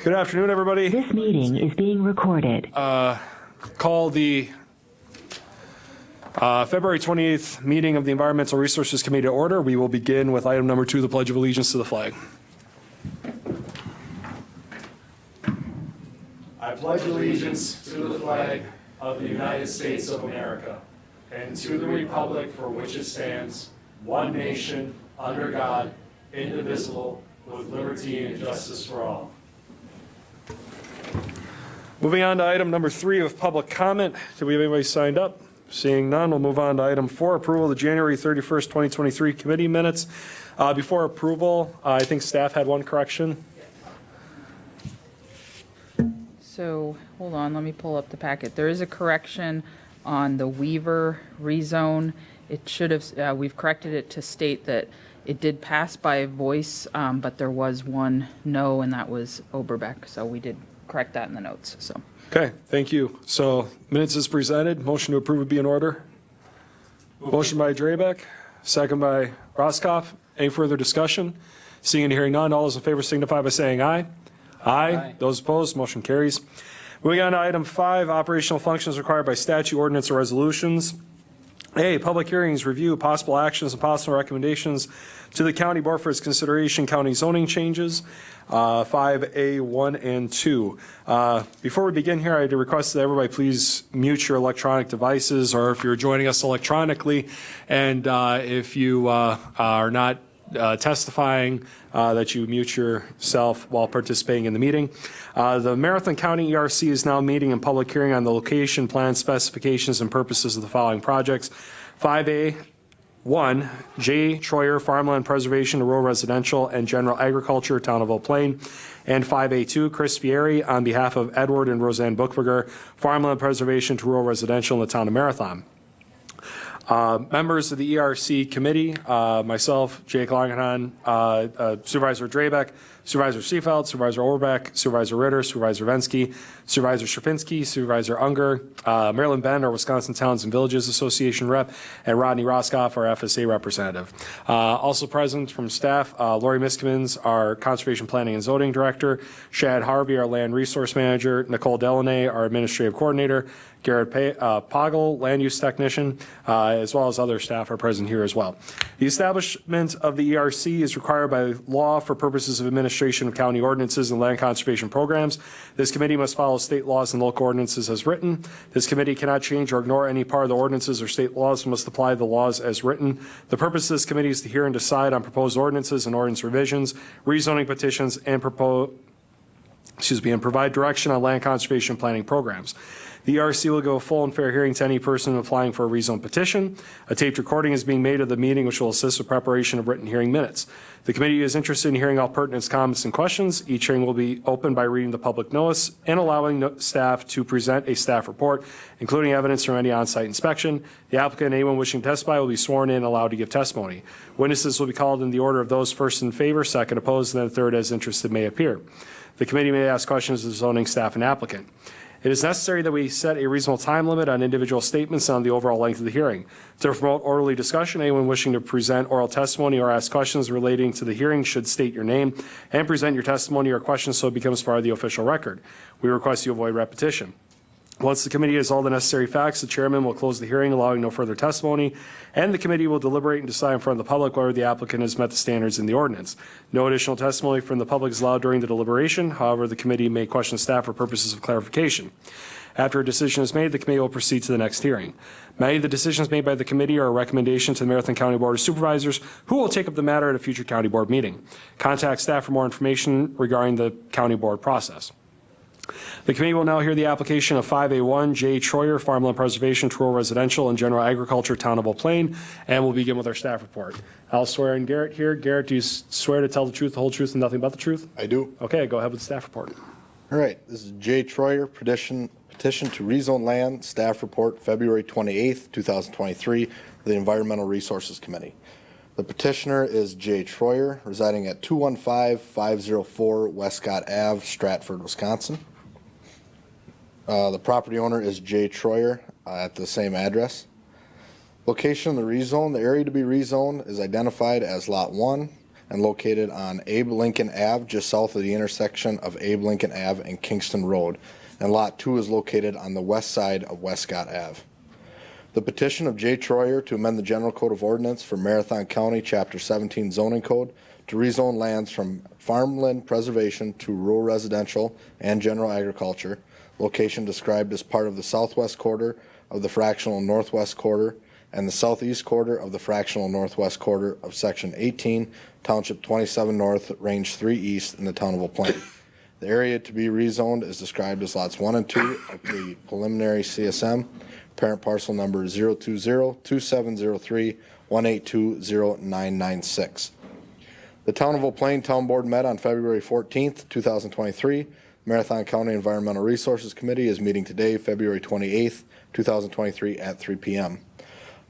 Good afternoon, everybody. This meeting is being recorded. Call the February 28th meeting of the Environmental Resources Committee to order. We will begin with item number 2, the Pledge of Allegiance to the flag. I pledge allegiance to the flag of the United States of America and to the republic for which it stands, one nation, under God, indivisible, with liberty and justice for all. Moving on to item number 3 of public comment. Do we have anybody signed up? Seeing none, we'll move on to item 4, approval of the January 31st, 2023 committee minutes. Before approval, I think staff had one correction. So, hold on, let me pull up the packet. There is a correction on the Weaver rezone. It should have, we've corrected it to state that it did pass by voice, but there was one no, and that was Oberbeck. So we did correct that in the notes, so. Okay, thank you. So minutes is presented. Motion to approve would be in order. Motion by Drabeck, second by Roskoff. Any further discussion? Seeing and hearing none, all those in favor signify by saying aye. Aye. Those opposed, motion carries. Moving on to item 5, operational functions required by statute, ordinance, or resolutions. A, public hearings, review, possible actions, and possible recommendations to the county board for its consideration, county zoning changes, 5A, 1, and 2. Before we begin here, I had to request that everybody please mute your electronic devices, or if you're joining us electronically, and if you are not testifying, that you mute yourself while participating in the meeting. The Marathon County ERC is now meeting in public hearing on the location, plan, specifications, and purposes of the following projects. 5A, 1, J. Troyer Farmland Preservation to Rural Residential and General Agriculture, Town of Oak Plain. And 5A2, Chris Fieri on behalf of Edward and Roseanne Buchberger, Farmland Preservation to Rural Residential in the Town of Marathon. Members of the ERC committee, myself, Jake Langenhan, Supervisor Drabeck, Supervisor Seefeld, Supervisor Oberbeck, Supervisor Ritter, Supervisor Vensky, Supervisor Strafinski, Supervisor Unger, Marilyn Bend, our Wisconsin Towns and Villages Association rep, and Rodney Roskoff, our FSA representative. Also present from staff, Lori Miskimins, our Conservation Planning and Zoning Director, Shad Harvey, our Land Resource Manager, Nicole Delaney, our Administrative Coordinator, Garrett Poggle, Land Use Technician, as well as other staff are present here as well. The establishment of the ERC is required by law for purposes of administration of county ordinances and land conservation programs. This committee must follow state laws and local ordinances as written. This committee cannot change or ignore any part of the ordinances or state laws and must apply the laws as written. The purpose of this committee is to hear and decide on proposed ordinances and ordinance revisions, rezoning petitions, and provide direction on land conservation planning programs. The ERC will give a full and fair hearing to any person applying for a rezone petition. A taped recording is being made of the meeting, which will assist with preparation of written hearing minutes. The committee is interested in hearing all pertinent comments and questions. Each hearing will be opened by reading the public notice and allowing staff to present a staff report, including evidence from any on-site inspection. The applicant and anyone wishing to testify will be sworn in and allowed to give testimony. Witnesses will be called in the order of those first in favor, second opposed, and then third as interested may appear. The committee may ask questions of the zoning staff and applicant. It is necessary that we set a reasonable time limit on individual statements and on the overall length of the hearing. To promote orderly discussion, anyone wishing to present oral testimony or ask questions relating to the hearing should state your name and present your testimony or questions so it becomes part of the official record. We request you avoid repetition. Once the committee has all the necessary facts, the chairman will close the hearing, allowing no further testimony, and the committee will deliberate and decide in front of the public whether the applicant has met the standards in the ordinance. No additional testimony from the public is allowed during the deliberation. However, the committee may question staff for purposes of clarification. After a decision is made, the committee will proceed to the next hearing. Many of the decisions made by the committee are a recommendation to the Marathon County Board of Supervisors, who will take up the matter at a future county board meeting. Contact staff for more information regarding the county board process. The committee will now hear the application of 5A1 J. Troyer Farmland Preservation to Rural Residential and General Agriculture, Town of Oak Plain, and we'll begin with our staff report. I'll swear in Garrett here. Garrett, do you swear to tell the truth, the whole truth, and nothing but the truth? I do. Okay, go ahead with the staff report. All right, this is J. Troyer, petition to rezone land, staff report, February 28th, 2023, the Environmental Resources Committee. The petitioner is J. Troyer, residing at 215-504 Westcott Ave, Stratford, Wisconsin. The property owner is J. Troyer at the same address. Location of the rezone, the area to be rezoned is identified as Lot 1. and located on Abe Lincoln Ave, just south of the intersection of Abe Lincoln Ave and Kingston Road. And Lot 2 is located on the west side of Westcott Ave. The petition of Jay Troyer to amend the General Code of Ordinance for Marathon County, Chapter 17 zoning code to rezone lands from farmland preservation to rural residential and general agriculture, location described as part of the southwest quarter of the fractional northwest quarter and the southeast quarter of the fractional northwest quarter of Section 18, Township 27 North, Range 3 East in the town of Eau Plaine. The area to be rezoned is described as lots 1 and 2 of the preliminary CSM, parent parcel number 020-2703-1820996. The Town of Eau Plaine Town Board met on February 14th, 2023. Marathon County Environmental Resources Committee is meeting today, February 28th, 2023 at 3 p.m.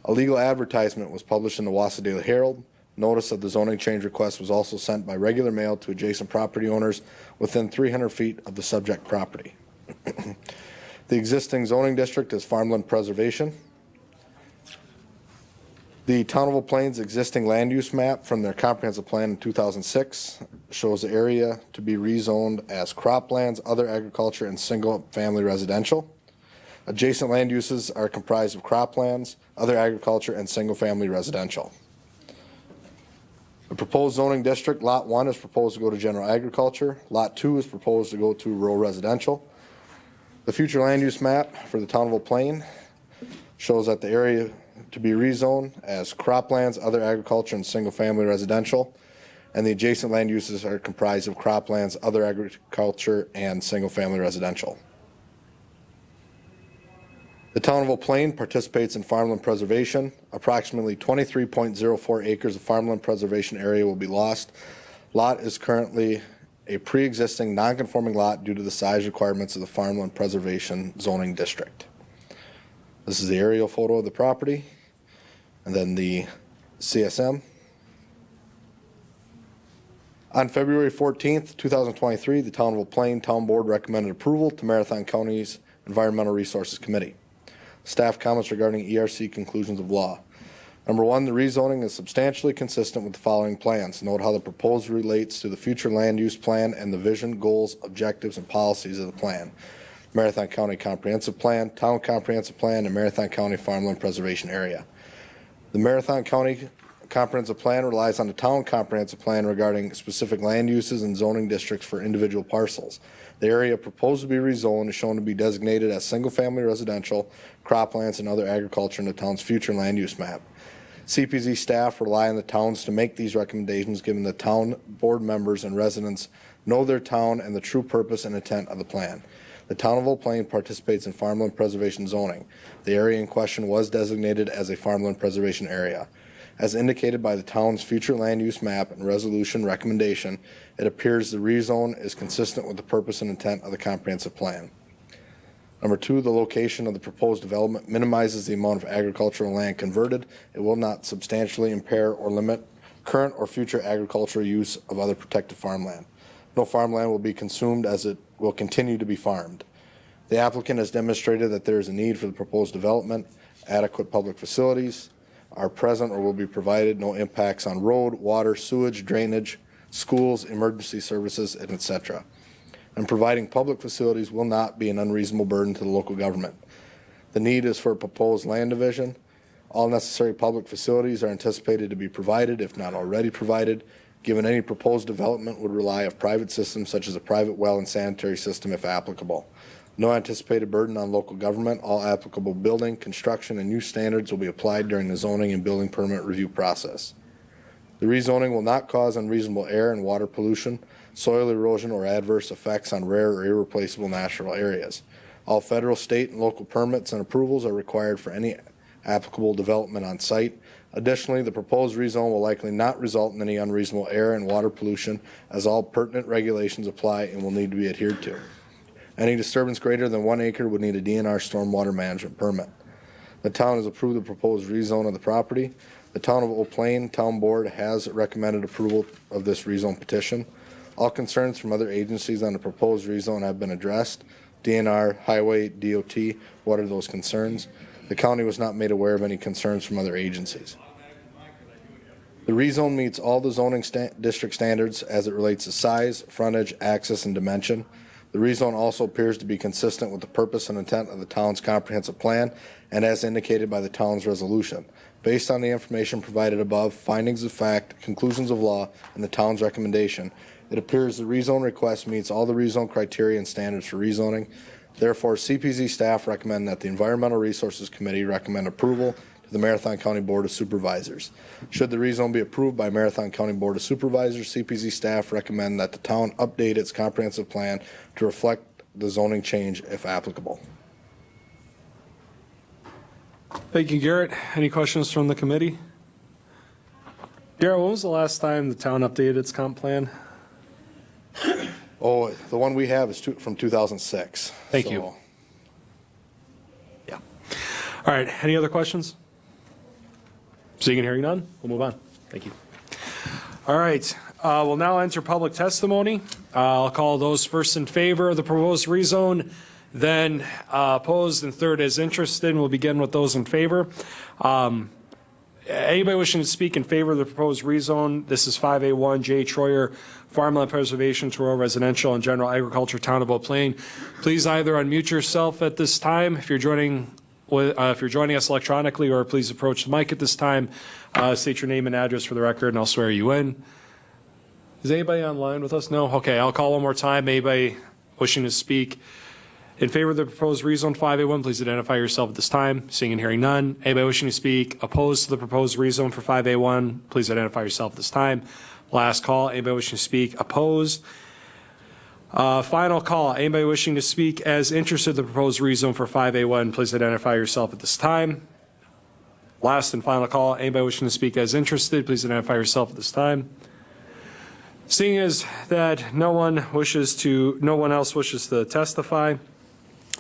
A legal advertisement was published in the Wausau Daily Herald. Notice of the zoning change request was also sent by regular mail to adjacent property owners within 300 feet of the subject property. The existing zoning district is farmland preservation. The Town of Eau Plaine's existing land use map from their comprehensive plan in 2006 shows the area to be rezoned as croplands, other agriculture, and single-family residential. Adjacent land uses are comprised of croplands, other agriculture, and single-family residential. The proposed zoning district, Lot 1 is proposed to go to general agriculture. Lot 2 is proposed to go to rural residential. The future land use map for the Town of Eau Plaine shows that the area to be rezoned as croplands, other agriculture, and single-family residential, and the adjacent land uses are comprised of croplands, other agriculture, and single-family residential. The Town of Eau Plaine participates in farmland preservation. Approximately 23.04 acres of farmland preservation area will be lost. Lot is currently a pre-existing non-conforming lot due to the size requirements of the farmland preservation zoning district. This is the aerial photo of the property, and then the CSM. On February 14th, 2023, the Town of Eau Plaine Town Board recommended approval to Marathon County's Environmental Resources Committee. Staff comments regarding ERC conclusions of law. Number 1, the rezoning is substantially consistent with the following plans. Note how the proposal relates to the future land use plan and the vision, goals, objectives, and policies of the plan. Marathon County Comprehensive Plan, Town Comprehensive Plan, and Marathon County Farmland Preservation Area. The Marathon County Comprehensive Plan relies on the Town Comprehensive Plan regarding specific land uses and zoning districts for individual parcels. The area proposed to be rezoned is shown to be designated as single-family residential, croplands, and other agriculture in the town's future land use map. CPZ staff rely on the towns to make these recommendations, given the town board members and residents know their town and the true purpose and intent of the plan. The Town of Eau Plaine participates in farmland preservation zoning. The area in question was designated as a farmland preservation area. As indicated by the town's future land use map and resolution recommendation, it appears the rezone is consistent with the purpose and intent of the comprehensive plan. Number 2, the location of the proposed development minimizes the amount of agricultural land converted. It will not substantially impair or limit current or future agricultural use of other protected farmland. No farmland will be consumed, as it will continue to be farmed. The applicant has demonstrated that there is a need for the proposed development. Adequate public facilities are present or will be provided. No impacts on road, water, sewage, drainage, schools, emergency services, and etc. And providing public facilities will not be an unreasonable burden to the local government. The need is for a proposed land division. All necessary public facilities are anticipated to be provided, if not already provided, given any proposed development would rely on private systems such as a private well and sanitary system if applicable. No anticipated burden on local government. All applicable building, construction, and use standards will be applied during the zoning and building permit review process. The rezoning will not cause unreasonable air and water pollution, soil erosion, or adverse effects on rare or irreplaceable natural areas. All federal, state, and local permits and approvals are required for any applicable development on site. Additionally, the proposed rezone will likely not result in any unreasonable air and water pollution, as all pertinent regulations apply and will need to be adhered to. Any disturbance greater than 1 acre would need a DNR stormwater management permit. The town has approved the proposed rezone of the property. The Town of Eau Plaine Town Board has recommended approval of this rezone petition. All concerns from other agencies on the proposed rezone have been addressed. DNR, Highway, DOT, what are those concerns? The county was not made aware of any concerns from other agencies. The rezone meets all the zoning district standards as it relates to size, frontage, access, and dimension. The rezone also appears to be consistent with the purpose and intent of the town's comprehensive plan and as indicated by the town's resolution. Based on the information provided above, findings of fact, conclusions of law, and the town's recommendation, it appears the rezone request meets all the rezone criteria and standards for rezoning. Therefore, CPZ staff recommend that the Environmental Resources Committee recommend approval to the Marathon County Board of Supervisors. Should the rezone be approved by Marathon County Board of Supervisors, CPZ staff recommend that the town update its comprehensive plan to reflect the zoning change if applicable. Thank you, Garrett. Any questions from the committee? Garrett, when was the last time the town updated its comp plan? Oh, the one we have is from 2006. Thank you. Yeah. All right, any other questions? Seeing and hearing none, we'll move on. Thank you. All right, we'll now enter public testimony. I'll call those first in favor of the proposed rezone, then opposed, and third as interested, and we'll begin with those in favor. Anybody wishing to speak in favor of the proposed rezone, this is 5A1 J. Troyer, Farmland Preservation to Rural Residential and General Agriculture, Town of Eau Plaine. Please either unmute yourself at this time if you're joining us electronically, or please approach the mic at this time. State your name and address for the record, and I'll swear you in. Is anybody online with us? No? Okay, I'll call one more time. Anybody wishing to speak in favor of the proposed rezone 5A1, please identify yourself at this time. Seeing and hearing none. Anybody wishing to speak opposed to the proposed rezone for 5A1, please identify yourself at this time. Last call. Anybody wishing to speak opposed? Final call. Anybody wishing to speak as interested in the proposed rezone for 5A1, please identify yourself at this time. Last and final call. Anybody wishing to speak as interested, please identify yourself at this time. Seeing as that no one else wishes to testify,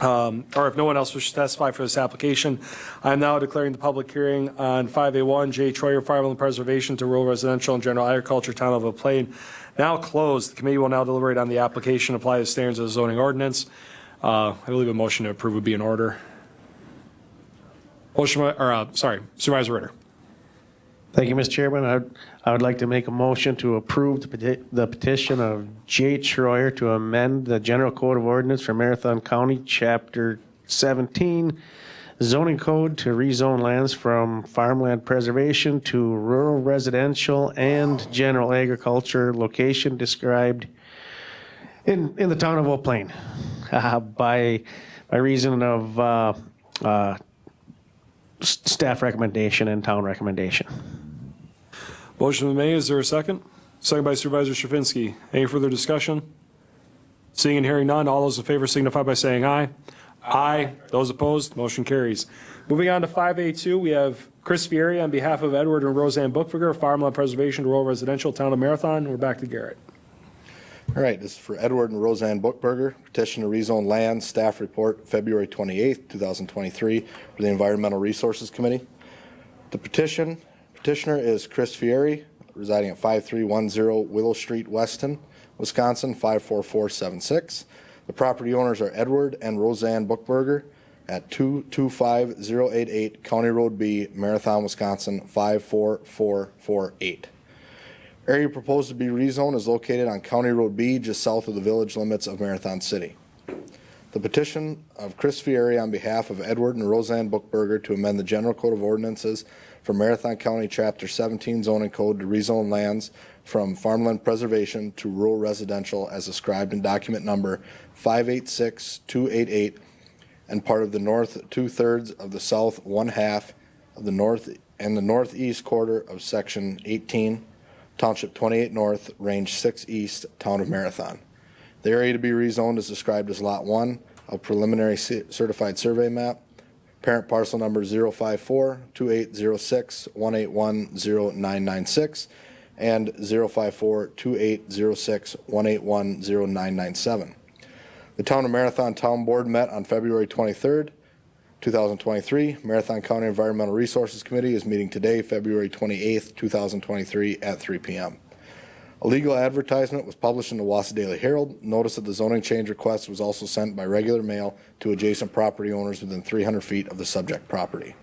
or if no one else wishes to testify for this application, I am now declaring the public hearing on 5A1 J. Troyer Farmland Preservation to Rural Residential and General Agriculture, Town of Eau Plaine now closed. The committee will now deliberate on the application, apply the standards of the zoning ordinance. I believe a motion to approve would be in order. Supervisor Ritter. Thank you, Mr. Chairman. I would like to make a motion to approve the petition of J. Troyer to amend the General Code of Ordinance for Marathon County, Chapter 17, zoning code to rezone lands from farmland preservation to rural residential and general agriculture location described in the town of Eau Plaine by reason of staff recommendation and town recommendation. Motion made. Is there a second? Second by Supervisor Shafinsky. Any further discussion? Seeing and hearing none, all those in favor signify by saying aye. Aye. Those opposed, motion carries. Moving on to 5A2, we have Chris Fieri on behalf of Edward and Roseanne Bookberger, Farmland Preservation to Rural Residential, Town of Marathon. We're back to Garrett. All right, this is for Edward and Roseanne Bookberger, petition to rezone land, staff report, February 28th, 2023, for the Environmental Resources Committee. The petitioner is Chris Fieri, residing at 5310 Willow Street, Weston, Wisconsin, 54476. The property owners are Edward and Roseanne Bookberger at 225088 County Road B, Marathon, Wisconsin, 54448. Area proposed to be rezoned is located on County Road B, just south of the village limits of Marathon City. The petition of Chris Fieri on behalf of Edward and Roseanne Bookberger to amend the General Code of Ordinances for Marathon County Chapter 17 zoning code to rezone lands from farmland preservation to rural residential as described in document number 586288 and part of the north 2/3 of the south 1/2 of the north and the northeast quarter of section 18, Township 28 North, Range 6 East, Town of Marathon. The area to be rezoned is described as Lot 1, a preliminary certified survey map. Parent parcel number 054-2806-181-0996 and 054-2806-181-0997. The Town of Marathon Town Board met on February 23rd, 2023. Marathon County Environmental Resources Committee is meeting today, February 28th, 2023 at 3 p.m. A legal advertisement was published in the Wausau Daily Herald. Notice of the zoning change request was also sent by regular mail to adjacent property owners within 300 feet of the subject property.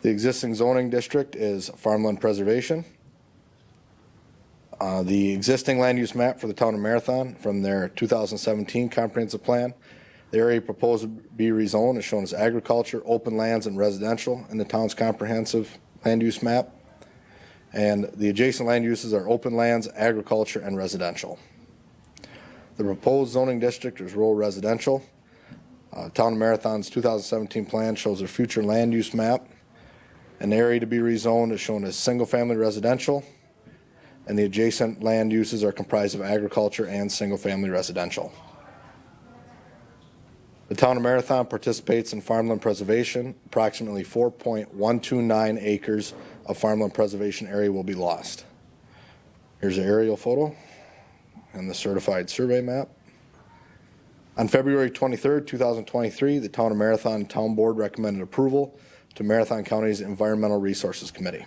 The existing zoning district is farmland preservation. The existing land use map for the town of Marathon from their 2017 comprehensive plan. The area proposed to be rezoned is shown as agriculture, open lands, and residential in the town's comprehensive land use map. And the adjacent land uses are open lands, agriculture, and residential. The proposed zoning district is rural residential. Town of Marathon's 2017 plan shows their future land use map. An area to be rezoned is shown as single-family residential, and the adjacent land uses are comprised of agriculture and single-family residential. The town of Marathon participates in farmland preservation. Approximately 4.129 acres of farmland preservation area will be lost. Here's an aerial photo and the certified survey map. On February 23rd, 2023, the Town of Marathon Town Board recommended approval to Marathon County's Environmental Resources Committee.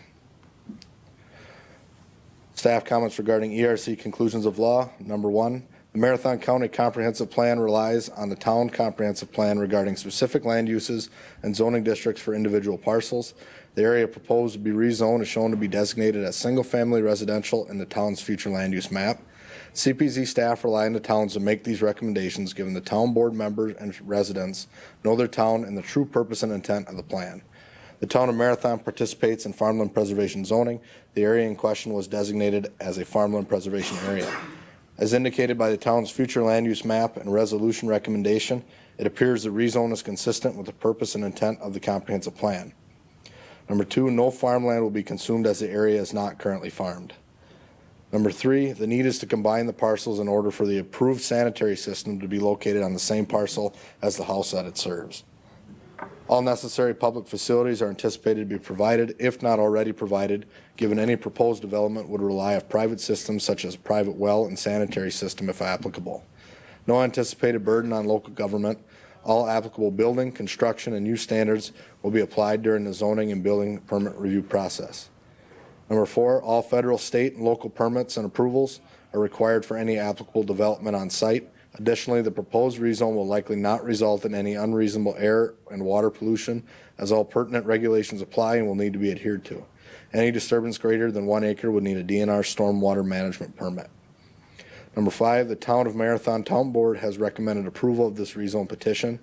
Staff comments regarding ERC conclusions of law. Number 1, the Marathon County Comprehensive Plan relies on the Town Comprehensive Plan regarding specific land uses and zoning districts for individual parcels. The area proposed to be rezoned is shown to be designated as single-family residential in the town's future land use map. CPZ staff rely on the towns to make these recommendations, given the town board members and residents know their town and the true purpose and intent of the plan. The town of Marathon participates in farmland preservation zoning. The area in question was designated as a farmland preservation area. As indicated by the town's future land use map and resolution recommendation, it appears the rezone is consistent with the purpose and intent of the comprehensive plan. Number 2, no farmland will be consumed as the area is not currently farmed. Number 3, the need is to combine the parcels in order for the approved sanitary system to be located on the same parcel as the house that it serves. All necessary public facilities are anticipated to be provided, if not already provided, given any proposed development would rely on private systems such as a private well and sanitary system if applicable. No anticipated burden on local government. All applicable building, construction, and use standards will be applied during the zoning and building permit review process. Number 4, all federal, state, and local permits and approvals are required for any applicable development on site. Additionally, the proposed rezone will likely not result in any unreasonable air and water pollution, as all pertinent regulations apply and will need to be adhered to. Any disturbance greater than 1 acre would need a DNR stormwater management permit. Number 5, the Town of Marathon Town Board has recommended approval of this rezone petition.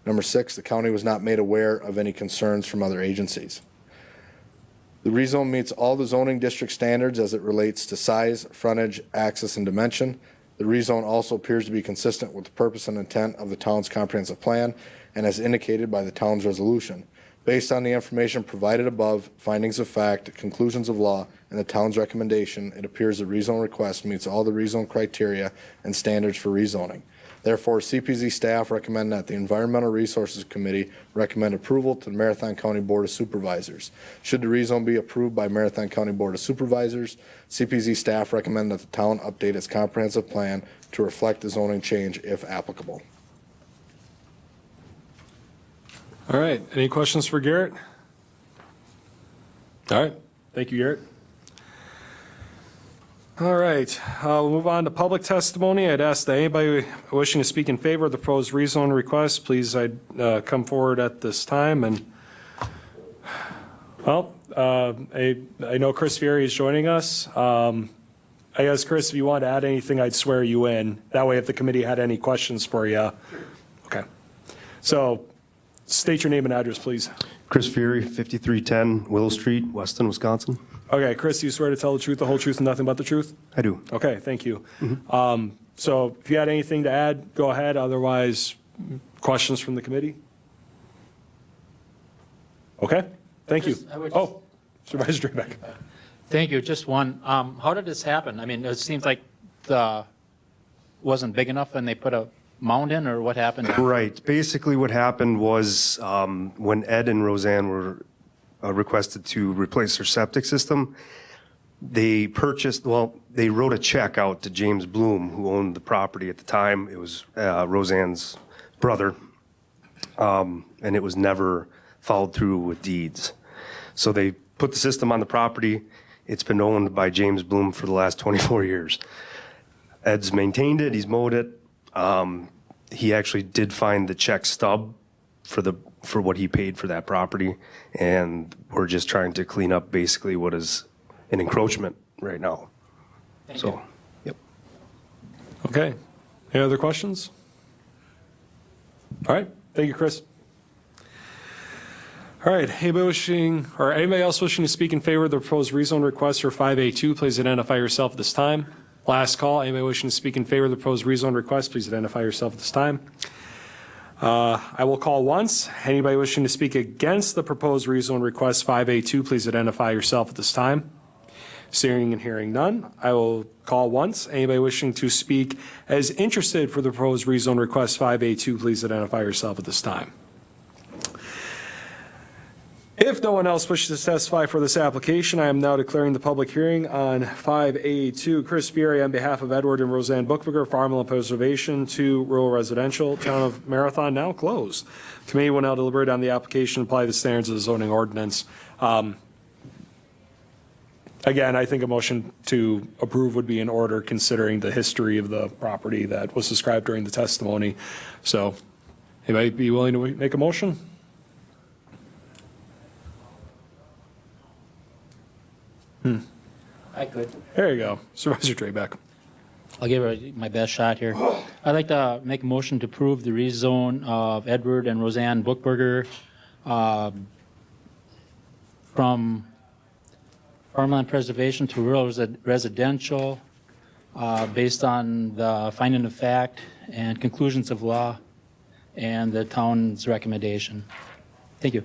Number 6, the county was not made aware of any concerns from other agencies. The rezone meets all the zoning district standards as it relates to size, frontage, access, and dimension. The rezone also appears to be consistent with the purpose and intent of the town's comprehensive plan and as indicated by the town's resolution. Based on the information provided above, findings of fact, conclusions of law, and the town's recommendation, it appears the rezone request meets all the rezone criteria and standards for rezoning. Therefore, CPZ staff recommend that the Environmental Resources Committee recommend approval to the Marathon County Board of Supervisors. Should the rezone be approved by Marathon County Board of Supervisors, CPZ staff recommend that the town update its comprehensive plan to reflect the zoning change if applicable. All right, any questions for Garrett? All right, thank you, Garrett. All right, we'll move on to public testimony. I'd ask that anybody wishing to speak in favor of the proposed rezone request, please come forward at this time. And, well, I know Chris Fieri is joining us. I guess, Chris, if you want to add anything, I'd swear you in. That way, if the committee had any questions for you. Okay. So, state your name and address, please. Chris Fury, 5310 Willow Street, Weston, Wisconsin. Okay, Chris, you swear to tell the truth, the whole truth, and nothing but the truth? I do. Okay, thank you. So if you had anything to add, go ahead. Otherwise, questions from the committee? Okay, thank you. Oh, Supervisor Draybeck. Thank you. Just one. How did this happen? I mean, it seems like the wasn't big enough and they put a mound in, or what happened? Right. Basically, what happened was when Ed and Roseanne were requested to replace their septic system, they they wrote a check out to James Bloom, who owned the property at the time. It was Roseanne's brother, and it was never followed through with deeds. So they put the system on the property. It's been owned by James Bloom for the last 24 years. Ed's maintained it. He's mowed it. He actually did find the check stub for what he paid for that property, and we're just trying to clean up basically what is an encroachment right now. So, yep. Okay. Any other questions? All right. Thank you, Chris. All right. Anybody else wishing to speak in favor of the proposed rezone request for 5A2, please identify yourself at this time. Last call. Anybody wishing to speak in favor of the proposed rezone request, please identify yourself at this time. I will call once. Anybody wishing to speak against the proposed rezone request 5A2, please identify yourself at this time. Seeing and hearing none, I will call once. Anybody wishing to speak as interested for the proposed rezone request 5A2, please identify yourself at this time. If no one else wishes to testify for this application, I am now declaring the public hearing on 5A2, Chris Fieri on behalf of Edward and Roseanne Bookberger, Farmland Preservation to Rural Residential, Town of Marathon, now closed. Committee will now deliberate on the application and apply the standards of the zoning ordinance. Again, I think a motion to approve would be in order considering the history of the property that was described during the testimony. So, anybody be willing to make a motion? I could. There you go. Supervisor Draybeck. I'll give it my best shot here. I'd like to make a motion to approve the rezone of Edward and Roseanne Bookberger from farmland preservation to rural residential based on the finding of fact and conclusions of law and the town's recommendation. Thank you.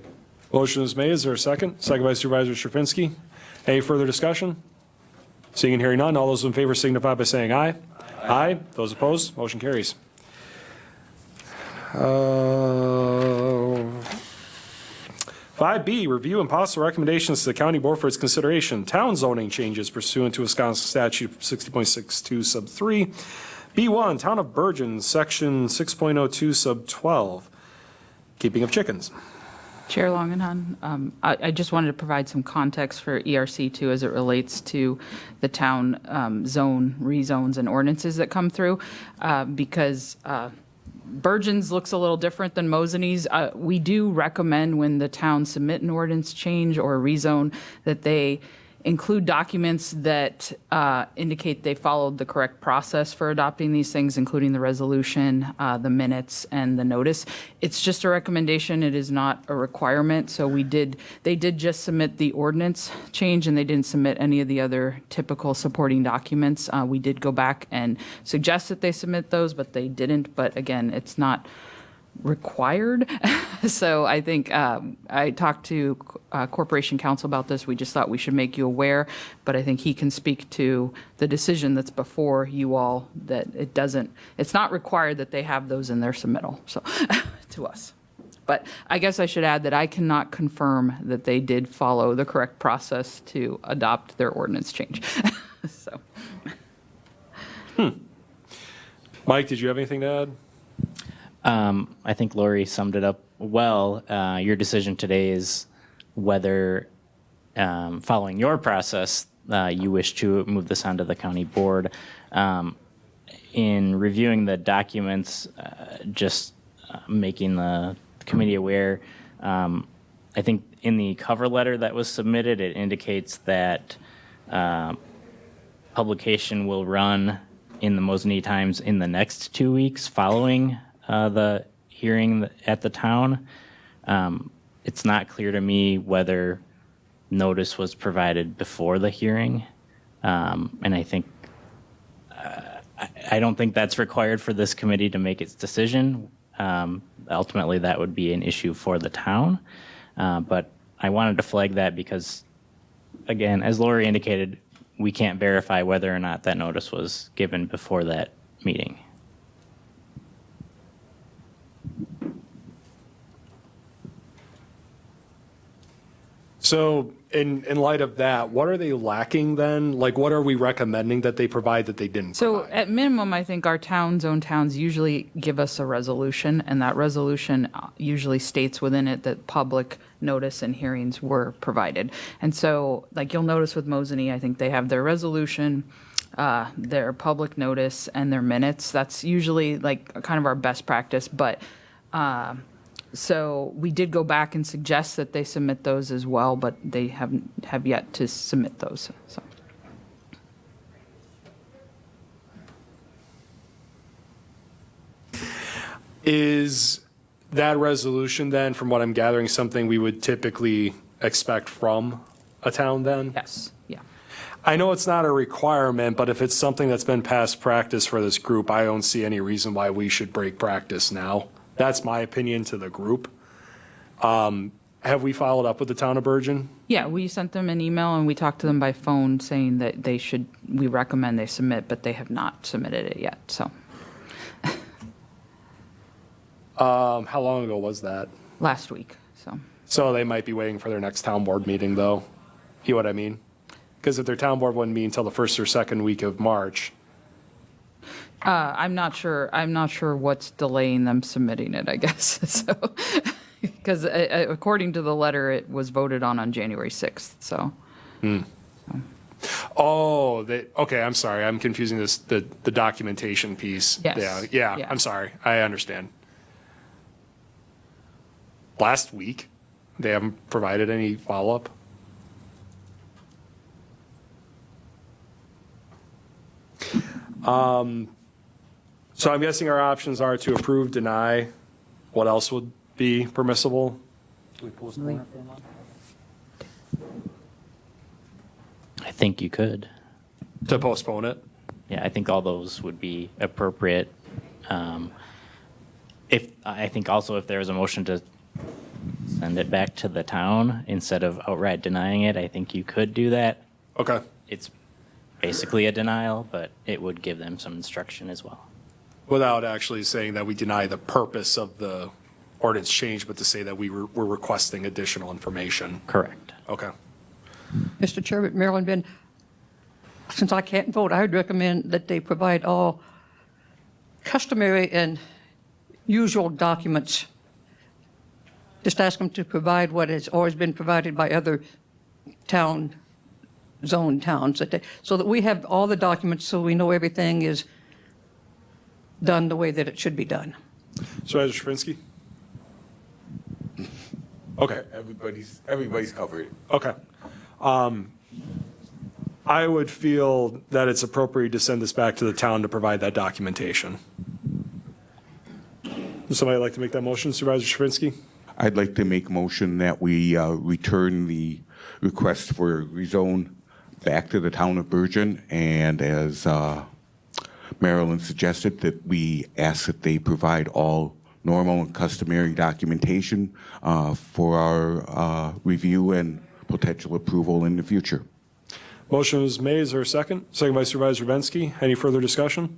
Motion is made. Is there a second? Second by Supervisor Straczynski. Any further discussion? Seeing and hearing none, all those in favor signify by saying aye. Aye. Those opposed, motion carries. 5B, review and possible recommendations to the county board for its consideration. Town zoning changes pursuant to Wisconsin statute 60.62 sub 3. B1, Town of Bergen, section 6.02 sub 12, keeping of chickens. Chair Longenhan, I just wanted to provide some context for ERC2 as it relates to the town zone, rezones, and ordinances that come through, because Bergen's looks a little different than Mosiney's. We do recommend when the town submit an ordinance change or a rezone that they include documents that indicate they followed the correct process for adopting these things, including the resolution, the minutes, and the notice. It's just a recommendation. It is not a requirement. So they did just submit the ordinance change, and they didn't submit any of the other typical supporting documents. We did go back and suggest that they submit those, but they didn't. But again, it's not required. So I think I talked to Corporation Counsel about this. We just thought we should make you aware, but I think he can speak to the decision that's before you all, that it's not required that they have those in their submittal, so to us. But I guess I should add that I cannot confirm that they did follow the correct process to adopt their ordinance change. So. Mike, did you have anything to add? I think Lori summed it up well. Your decision today is whether, following your process, you wish to move this onto the county board. In reviewing the documents, just making the committee aware, I think in the cover letter that was submitted, it indicates that publication will run in the Mosinee Times in the next 2 weeks following the hearing at the town. It's not clear to me whether notice was provided before the hearing. And I think, I don't think that's required for this committee to make its decision. Ultimately, that would be an issue for the town. But I wanted to flag that because, again, as Lori indicated, we can't verify whether or not that notice was given before that meeting. So in light of that, what are they lacking then? Like, what are we recommending that they provide that they didn't So provide? at minimum, I think our zone towns usually give us a resolution, and that resolution usually states within it that public notice and hearings were provided. And so, like you'll notice with Mosinee, I think they have their resolution, their public notice, and their minutes. That's usually like kind of our best practice, but so we did go back and suggest that they submit those as well, but they have yet to submit those. So. Is that resolution then, from what I'm gathering, something we would typically expect from a town then? Yes, yeah. I know it's not a requirement, but if it's something that's been past practice for this group, I don't see any reason why we should break practice now. That's my opinion to the group. Have we followed up with the town of Bergen? Yeah, we sent them an email and we talked to them by phone saying that we recommend they submit, but they have not submitted it yet, so. How long ago was that? Last week, so. So they might be waiting for their next town board meeting, though. You know what I mean? Because if their town board wouldn't meet until the first or second week of March. I'm not sure what's delaying them submitting it, I guess, so. Because according to the letter, it was voted on January 6th, so. Oh, okay, I'm sorry. I'm confusing the documentation piece. Yes. Yeah, Yeah. I'm sorry. I understand. Last week, they haven't provided any follow-up? So I'm guessing our options are to approve, deny. What else would be permissible? I think you could. To postpone it? Yeah, I think all those would be appropriate. I think also if there was a motion to send it back to the town instead of outright denying it, I think you could do that. Okay. It's basically a denial, but it would give them some instruction as well. Without actually saying that we deny the purpose of the ordinance change, but to say that we're requesting additional information. Correct. Okay. Mr. Chairman, Marilyn Ben, since I can't vote, I would recommend that they provide all customary and usual documents. Just ask them to provide what has always been provided by other zone towns, so that we have all the documents so we know everything is done the way that it should be done. Supervisor Shafinsky? Okay. Everybody's covered. Okay. I would feel that it's appropriate to send this back to the town to provide that documentation. Would somebody like to make that motion, Supervisor Shafinsky? I'd like to make a motion that we return the request for rezone back to the town of Bergen, and as Marilyn suggested, that we ask that they provide all normal and customary documentation for our review and potential approval in the future. Motion is made. Is there a second? Second by Supervisor Vensky. Any further discussion?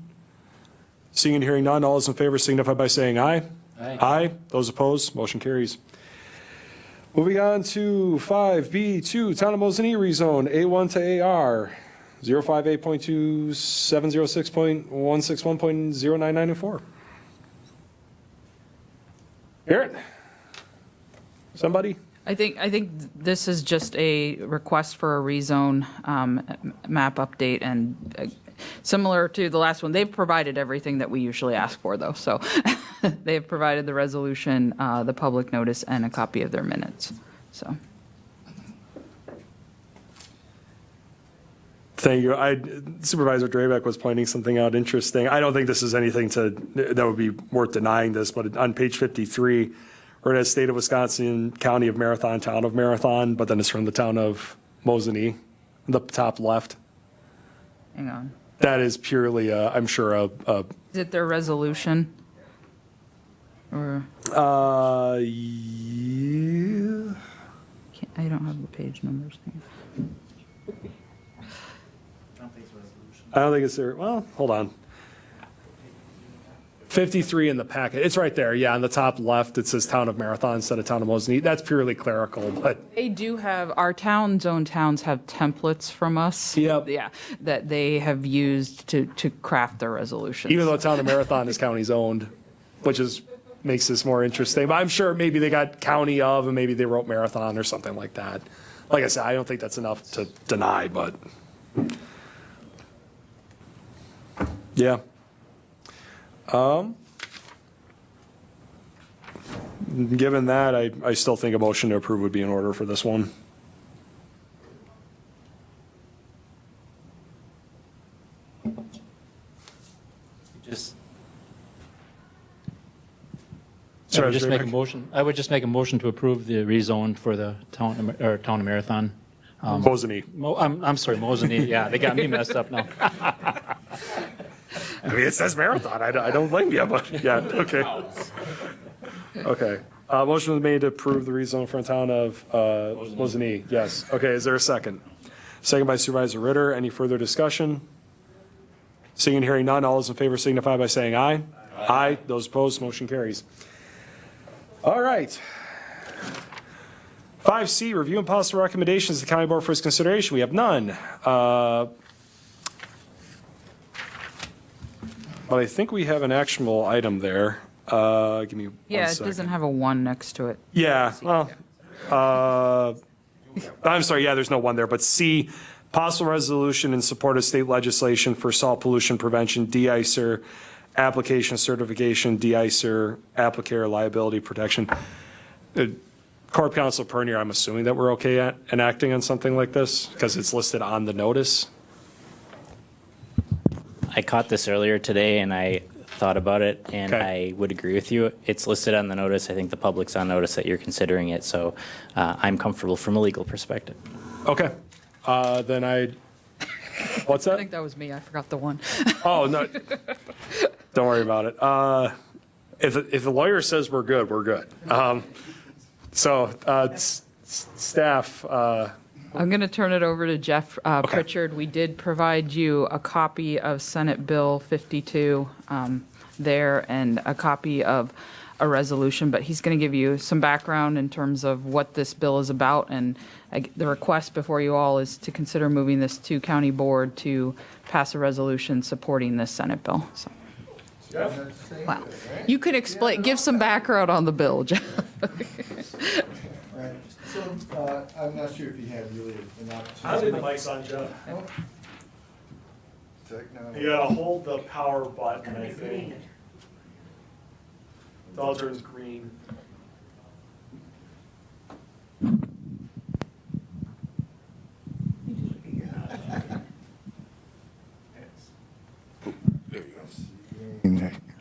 Seeing and hearing none, all those in favor signify by saying aye. Aye. Aye. Those opposed, motion carries. Moving on to 5B2, Town of Mosinee rezone A1 to AR, 058.2, 706.161.09924. Garrett? Somebody? I think this is just a request for a rezone map update, and similar to the last one, they've provided everything that we usually ask for, though. So they've provided the resolution, the public notice, and a copy of their minutes. So Thank you. Supervisor Drabek was pointing something out interesting. I don't think this is anything that would be worth denying this, but on page 53, where it has State of Wisconsin, County of Marathon, Town of Marathon, but then it's from the Town of Mosinee, the top left. hang on. That is purely, I'm sure, Is it their resolution? Or yeah. I don't have the page numbers. I don't think it's there. Well, hold on. 53 in the packet. It's right there. Yeah, on the top left, it says Town of Marathon instead of Town of Mosinee. That's purely clerical, but They do have, our zone towns have templates from us. Yep. Yeah, that they have used to craft their resolutions. even though Town of Marathon is county's owned, which makes this more interesting. But I'm sure maybe they got county of, and maybe they wrote Marathon or something like that. Like I said, I don't think that's enough to deny, but yeah. Given that, I still think a motion to approve would be in order for this one. I would just make a Raybeck. motion, I would just make a motion to approve the rezone for the town of Marathon. Mosany. I'm sorry, Mosany, yeah, they got me messed up now. I mean, it says Marathon. I don't blame you, but yeah, okay. Okay. Motion was made to approve the rezone for the town of Mosany. Yes. Okay, is there a second? Second by Supervisor Ritter. Any further discussion? Seeing and hearing none, all those in favor signify by saying aye. Aye. Those opposed, motion carries. All right. 5C, review and possible recommendations to the county board for its consideration. We have none. But I think we have an actionable item there. Give me one Yeah, it second. doesn't have a 1 next to it. Yeah, well, I'm sorry, yeah, there's no one there, but C, possible resolution in support of state legislation for salt pollution prevention, de-icer, application certification, de-icer, applicator liability protection. Corp Counsel Pernier, I'm assuming that we're okay at enacting on something like this, because it's listed on the notice? I caught this earlier today and I thought about it and Okay. I would agree with you. It's listed on the notice. I think the public's on notice that you're considering it. So I'm comfortable from a legal perspective. Okay, then what's I that? think that was me, I forgot the 1. Oh, no, don't worry about it. If the lawyer says we're good, we're good. Staff, I'm going to turn it over to Jeff Pritchard. We did provide you a copy of Senate Bill 52 there and a copy of a resolution, but he's going to give you some background in terms of what this bill is about. And the request before you all is to consider moving this to county board to pass a resolution supporting this Senate bill. So. Wow. You can explain, give some background on the bill, Jeff. Right. So, I'm not sure if you have really an opportunity. I think the mic's on, Jeff. Technology. You gotta hold the power button, I think. It all turns green.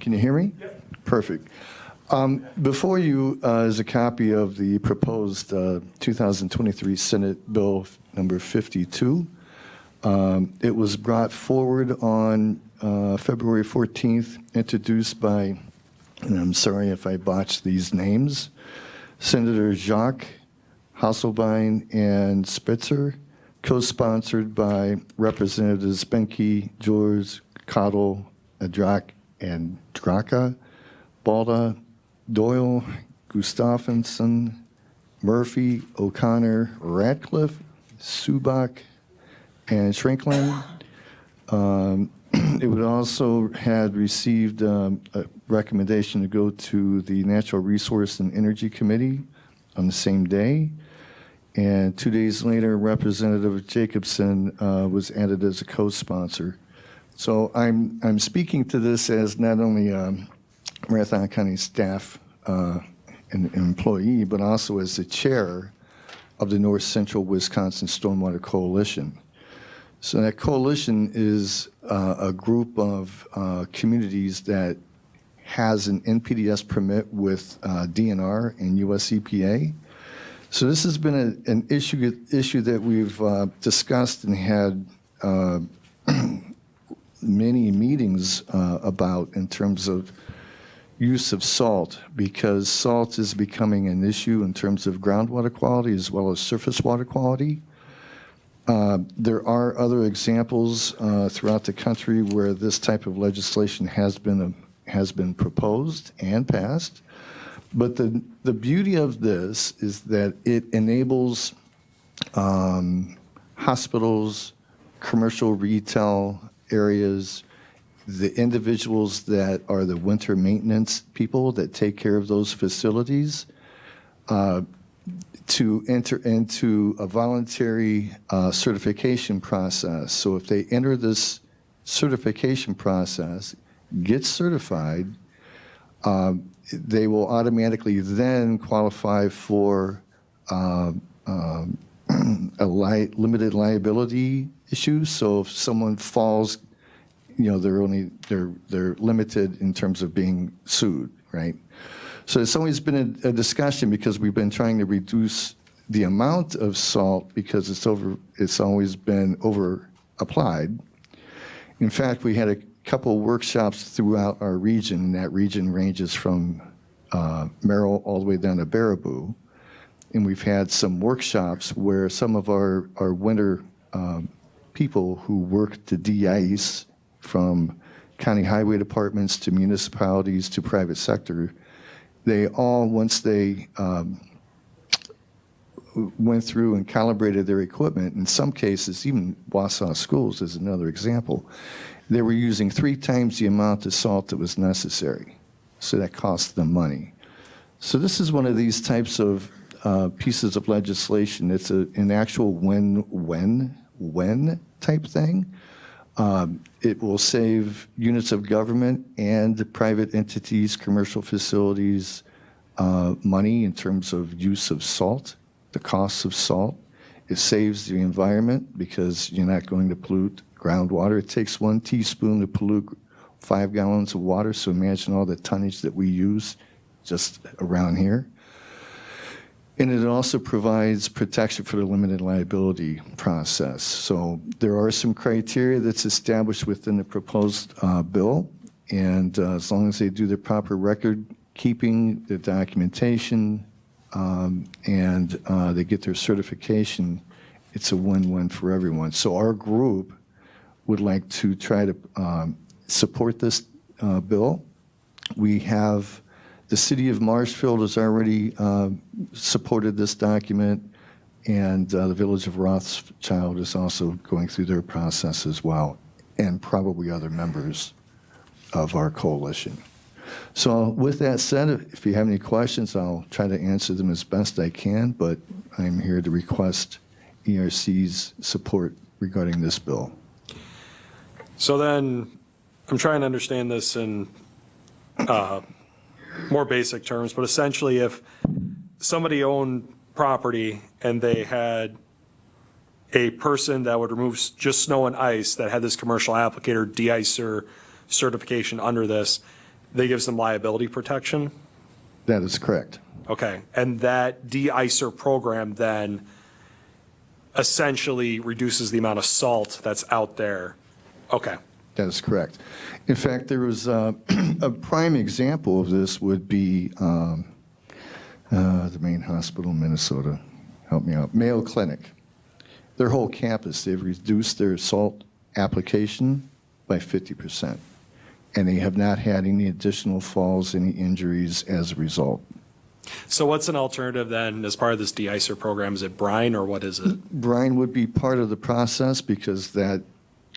Can you hear me? Yep. Perfect. Before you is a copy of the proposed 2023 Senate Bill number 52. It was brought forward on February 14th, introduced by, and I'm sorry if I botched these names, Senator Jacques Hasselbein and Spitzer, co-sponsored by Representatives Benke, George, Cottle, Adrak, and Draka, Balda, Doyle, Gustafson, Murphy, O'Connor, Radcliffe, Subak, and Shrinklin. It would also had received a recommendation to go to the Natural Resource and Energy Committee on the same day. And 2 days later, Representative Jacobson was added as a co-sponsor. So I'm speaking to this as not only Marathon County staff and employee, but also as the chair of the North Central Wisconsin Stormwater Coalition. So that coalition is a group of communities that has an NPDES permit with DNR and US EPA. So this has been an issue that we've discussed and had many meetings about in terms of use of salt, because salt is becoming an issue in terms of groundwater quality as well as surface water quality. There are other examples throughout the country where this type of legislation has been proposed and passed. But the beauty of this is that it enables hospitals, commercial retail areas, the individuals that are the winter maintenance people that take care of those facilities, to enter into a voluntary certification process. So if they enter this certification process, get certified, they will automatically then qualify for a limited liability issue. So if someone falls, they're limited in terms of being sued, right? So it's always been a discussion because we've been trying to reduce the amount of salt because it's always been over applied. In fact, we had a couple workshops throughout our region, and that region ranges from Merrill all the way down to Baraboo. And we've had some workshops where some of our winter people who work to de-ice, from county highway departments to municipalities to private sector, they all, once they went through and calibrated their equipment, in some cases, even Wausau Schools is another example, they were using 3 times the amount of salt that was necessary. So that cost them money. So this is one of these types of pieces of legislation. It's an actual when type thing. It will save units of government and private entities, commercial facilities, money in terms of use of salt, the costs of salt. It saves the environment because you're not going to pollute groundwater. It takes 1 teaspoon to pollute 5 gallons of water, so imagine all the tonnage that we use just around here. And it also provides protection for the limited liability process. So there are some criteria that's established within the proposed bill, and as long as they do the proper record keeping, the documentation, and they get their certification, it's a win-win for everyone. So our group would like to try to support this bill. We have the city of Marshfield has already supported this document, and the village of Rothschild is also going through their process as well, and probably other members of our coalition. So with that said, if you have any questions, I'll try to answer them as best I can, but I'm here to request ERC's support regarding this bill. So then, I'm trying to understand this in more basic terms, but essentially if somebody owned property and they had a person that would remove just snow and ice that had this commercial applicator de-icer certification under this, they give some liability protection? That is correct. Okay, and that de-icer program then essentially reduces the amount of salt that's out there? Okay. That is correct. In fact, there was a prime example of this would be the main hospital in Minnesota. Help me out. Mayo Clinic. Their whole campus, they've reduced their salt application by 50%. And they have not had any additional falls, any injuries as a result. So what's an alternative then as part of this de-icer program? Is it brine or what is it? Brine would be part of the process because that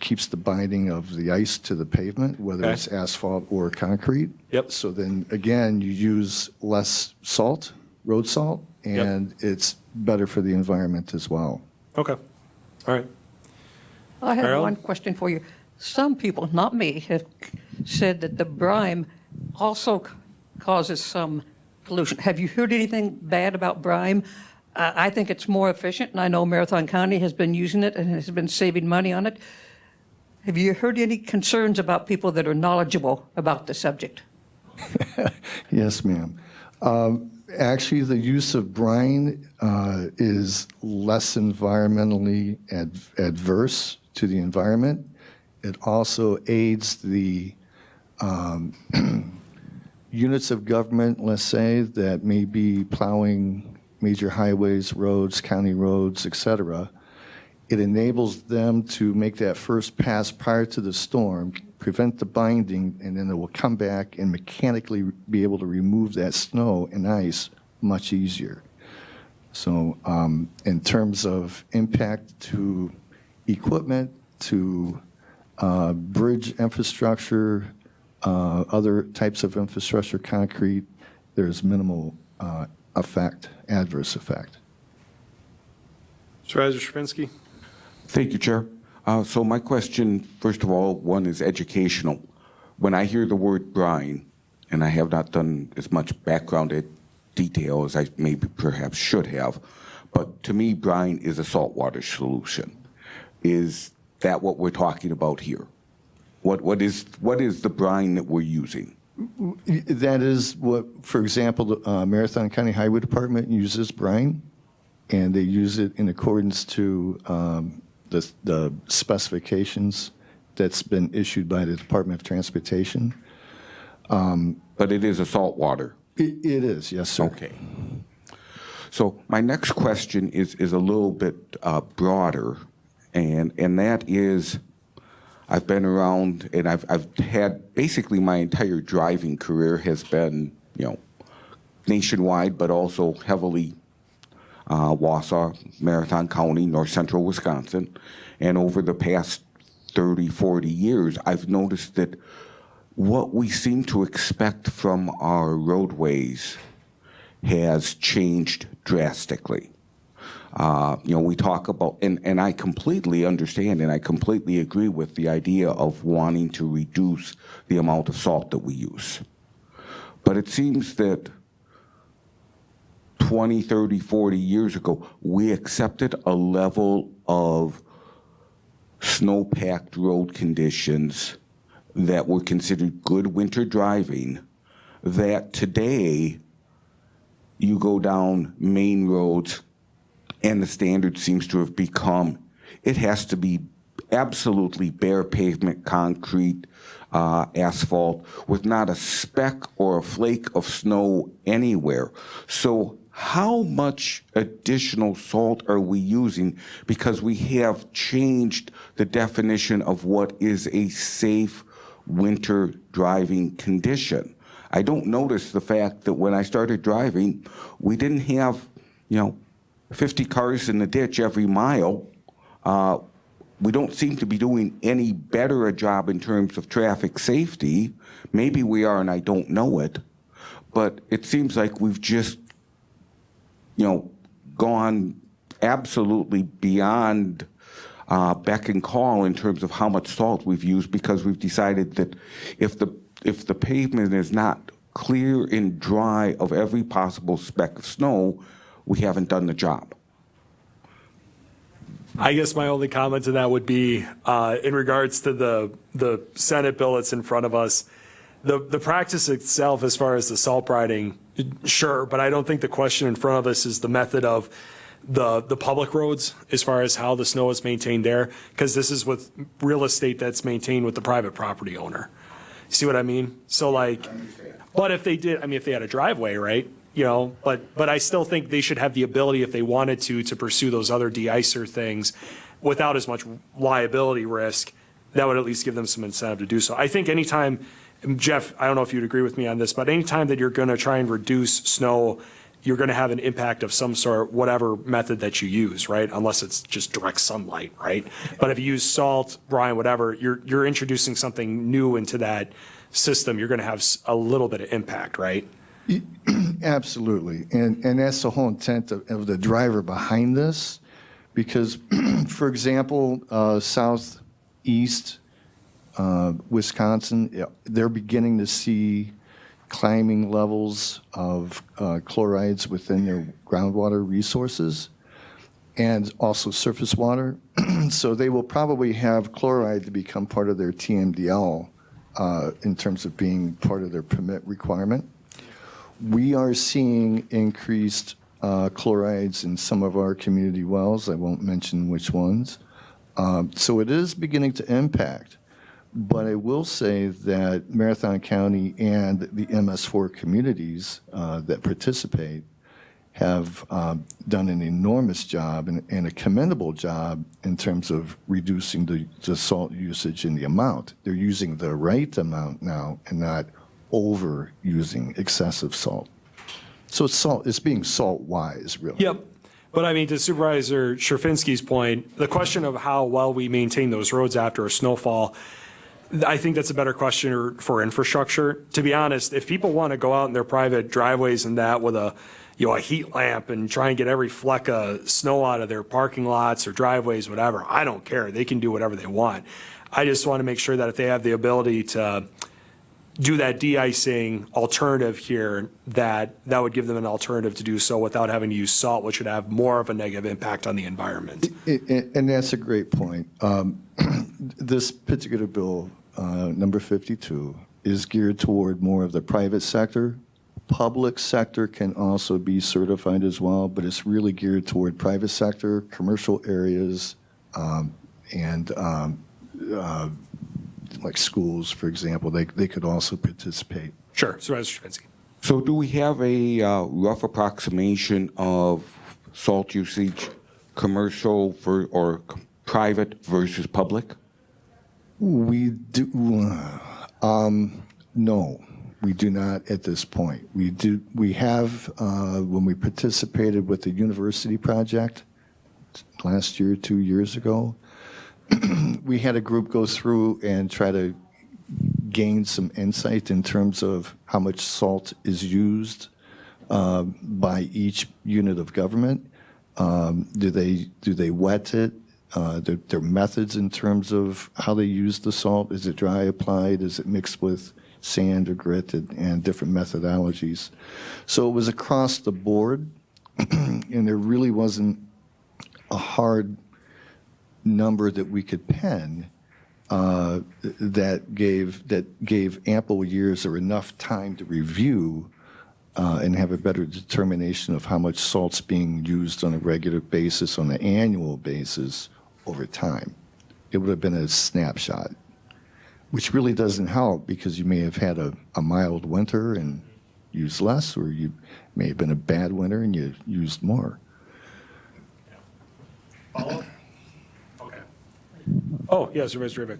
keeps the binding of the ice to the pavement, whether Okay. it's asphalt or concrete. Yep. So then, again, you use less salt, road salt, and it's better for the environment as well. Okay, all right. I have Marilyn? one question for you. Some people, not me, have said that the brine also causes some pollution. Have you heard anything bad about brine? I think it's more efficient, and I know Marathon County has been using it and has been saving money on it. Have you heard any concerns about people that are knowledgeable about the subject? Yes, ma'am. Actually, the use of brine is less environmentally adverse to the environment. It also aids the units of government, let's say, that may be plowing major highways, roads, county roads, et cetera. It enables them to make that first pass prior to the storm, prevent the binding, and then it will come back and mechanically be able to remove that snow and ice much easier. So in terms of impact to equipment, to bridge infrastructure, other types of infrastructure, concrete, there's minimal effect, adverse effect. Supervisor Stravinsky? Thank you, Chair. So my question, first of all, one is educational. When I hear the word brine, and I have not done as much background detail as I maybe perhaps should have, but to me, brine is a saltwater solution. Is that what we're talking about here? What is the brine that we're using? That is what, for example, the Marathon County Highway Department uses brine, and they use it in accordance to the specifications that's been issued by the Department of Transportation. But it is a salt water. It is, yes, sir. Okay. So my next question is a little bit broader, and that is, I've been around, and I've had basically my entire driving career has been, nationwide, but also heavily Wausau, Marathon County, North Central Wisconsin. And over the past 30, 40 years, I've noticed that what we seem to expect from our roadways has changed drastically. We talk about, and I completely understand and I completely agree with the idea of wanting to reduce the amount of salt that we use. But it seems that 20, 30, 40 years ago, we accepted a level of snow-packed road conditions that were considered good winter driving, that today you go down main roads and the standard seems to have become, it has to be absolutely bare pavement, concrete, asphalt, with not a speck or a flake of snow anywhere. So how much additional salt are we using? Because we have changed the definition of what is a safe winter driving condition. I don't notice the fact that when I started driving, we didn't have, 50 cars in the ditch every mile. We don't seem to be doing any better a job in terms of traffic safety. Maybe we are, and I don't know it. But it seems like we've just, gone absolutely beyond beck and call in terms of how much salt we've used, because we've decided that if the pavement is not clear and dry of every possible speck of snow, we haven't done the job. I guess my only comment to that would be in regards to the Senate bill that's in front of us. The practice itself, as far as the salt brining, sure, but I don't think the question in front of us is the method of the public roads as far as how the snow is maintained there, because this is with real estate that's maintained with the private property owner. You see what I mean? So but if they did, if they had a driveway, right? But I still think they should have the ability, if they wanted to pursue those other de-icer things without as much liability risk. That would at least give them some incentive to do so. I think anytime, Jeff, I don't know if you'd agree with me on this, but anytime that you're going to try and reduce snow, you're going to have an impact of some sort, whatever method that you use, right? Unless it's just direct sunlight, right? But if you use salt, brine, whatever, you're introducing something new into that system. You're going to have a little bit of impact, right? Absolutely. And that's the whole intent of the driver behind this. Because, for example, southeast Wisconsin, they're beginning to see climbing levels of chlorides within their groundwater resources and also surface water. So they will probably have chloride to become part of their TMDL in terms of being part of their permit requirement. We are seeing increased chlorides in some of our community wells. I won't mention which ones. So it is beginning to impact. But I will say that Marathon County and the MS4 communities that participate have done an enormous job and a commendable job in terms of reducing the salt usage and the amount. They're using the right amount now and not overusing excessive salt. So it's being salt-wise, really. Yep. But to Supervisor Sherfinsky's point, the question of how well we maintain those roads after a snowfall, I think that's a better question for infrastructure. To be honest, if people want to go out in their private driveways and that with a heat lamp and try and get every fleck of snow out of their parking lots or driveways, whatever, I don't care. They can do whatever they want. I just want to make sure that if they have the ability to do that de-icing alternative here, that would give them an alternative to do so without having to use salt, which would have more of a negative impact on the environment. And that's a great point. This particular bill, number 52, is geared toward more of the private sector. Public sector can also be certified as well, but it's really geared toward private sector, commercial areas, and like schools, for example, they could also participate. Sure, Supervisor Stravinsky. So do we have a rough approximation of salt usage, commercial or private versus public? We do, no, we do not at this point. We have, when we participated with the university project last year, 2 years ago, we had a group go through and try to gain some insight in terms of how much salt is used by each unit of government. Do they wet it? Their methods in terms of how they use the salt. Is it dry applied? Is it mixed with sand or grit and different methodologies? So it was across the board, and there really wasn't a hard number that we could pen that gave ample years or enough time to review and have a better determination of how much salt's being used on a regular basis, on an annual basis over time. It would have been a snapshot, which really doesn't help because you may have had a mild winter and used less, or you may have been a bad winter and you used more. Okay. Oh, yeah, Supervisor Rivik.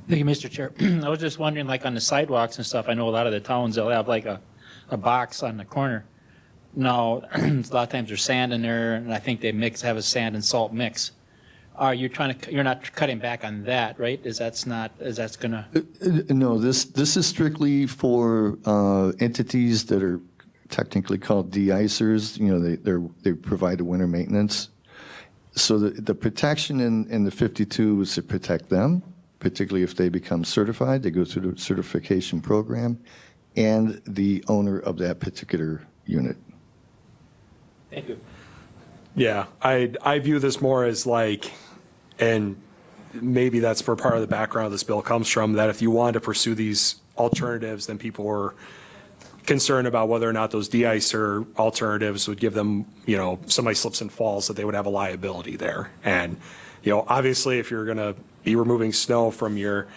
Thank you, Mr. Chair. I was just wondering, like on the sidewalks and stuff, I know a lot of the towns, they'll have like a box on the corner. Now, a lot of times there's sand in there, and I think they have a sand and salt mix. Are you you're not cutting back on that, right? Gonna? No, this is strictly for entities that are technically called de-icers. You know, they provide a winter maintenance. So the protection in the 52 is to protect them, particularly if they become certified. They go through the certification program, and the owner of that particular unit. Thank you. Yeah, I view this more as like, and maybe that's where part of the background of this bill comes from, that if you wanted to pursue these alternatives, then people were concerned about whether or not those de-icer alternatives would give them, you know, somebody slips and falls, that they would have a liability there. And, you know, obviously if you're going to be removing snow from your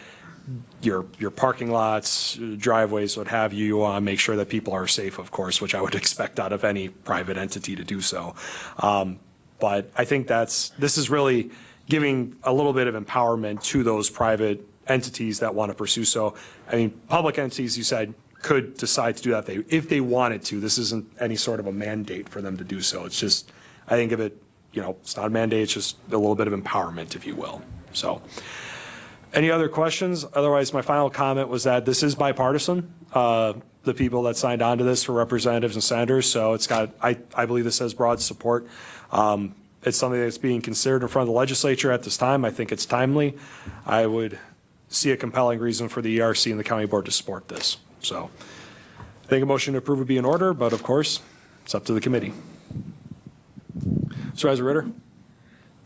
parking lots, driveways, what have you, you want to make sure that people are safe, of course, which I would expect out of any private entity to do so. But I think this is really giving a little bit of empowerment to those private entities that want to pursue. So, I mean, public entities, you said, could decide to do that if they wanted to. This isn't any sort of a mandate for them to do so. It's just, I think of it, you know, it's not a mandate, it's just a little bit of empowerment, if you will. So, any other questions? Otherwise, my final comment was that this is bipartisan. The people that signed on to this for representatives and senators, so it's got, I believe this has broad support. It's something that's being considered in front of the legislature at this time. I think it's timely. I would see a compelling reason for the ERC and the county board to support this. So I think a motion to approve would be in order, but of course, it's up to the committee. Supervisor Ritter.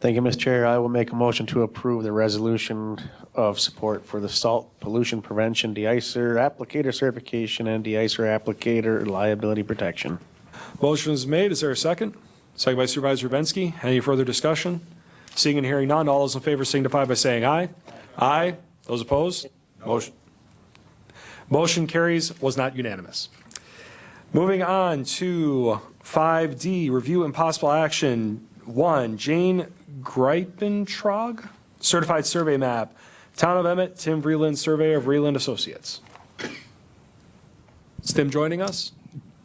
Thank you, Mr. Chair. I will make a motion to approve the resolution of support for the salt pollution prevention de-icer applicator certification and de-icer applicator liability protection. Motion is made. Is there a second? Second by Supervisor Rubensky. Any further discussion? Seeing and hearing none, all those in favor signify by saying aye. Aye. Those opposed? Motion carries, was not unanimous. Moving on to 5D, review and possible action. 1, Jane Greipentrog, certified survey map. Town of Emmett, Tim Vreeland, surveyor of Vreeland Associates. Is Tim joining us?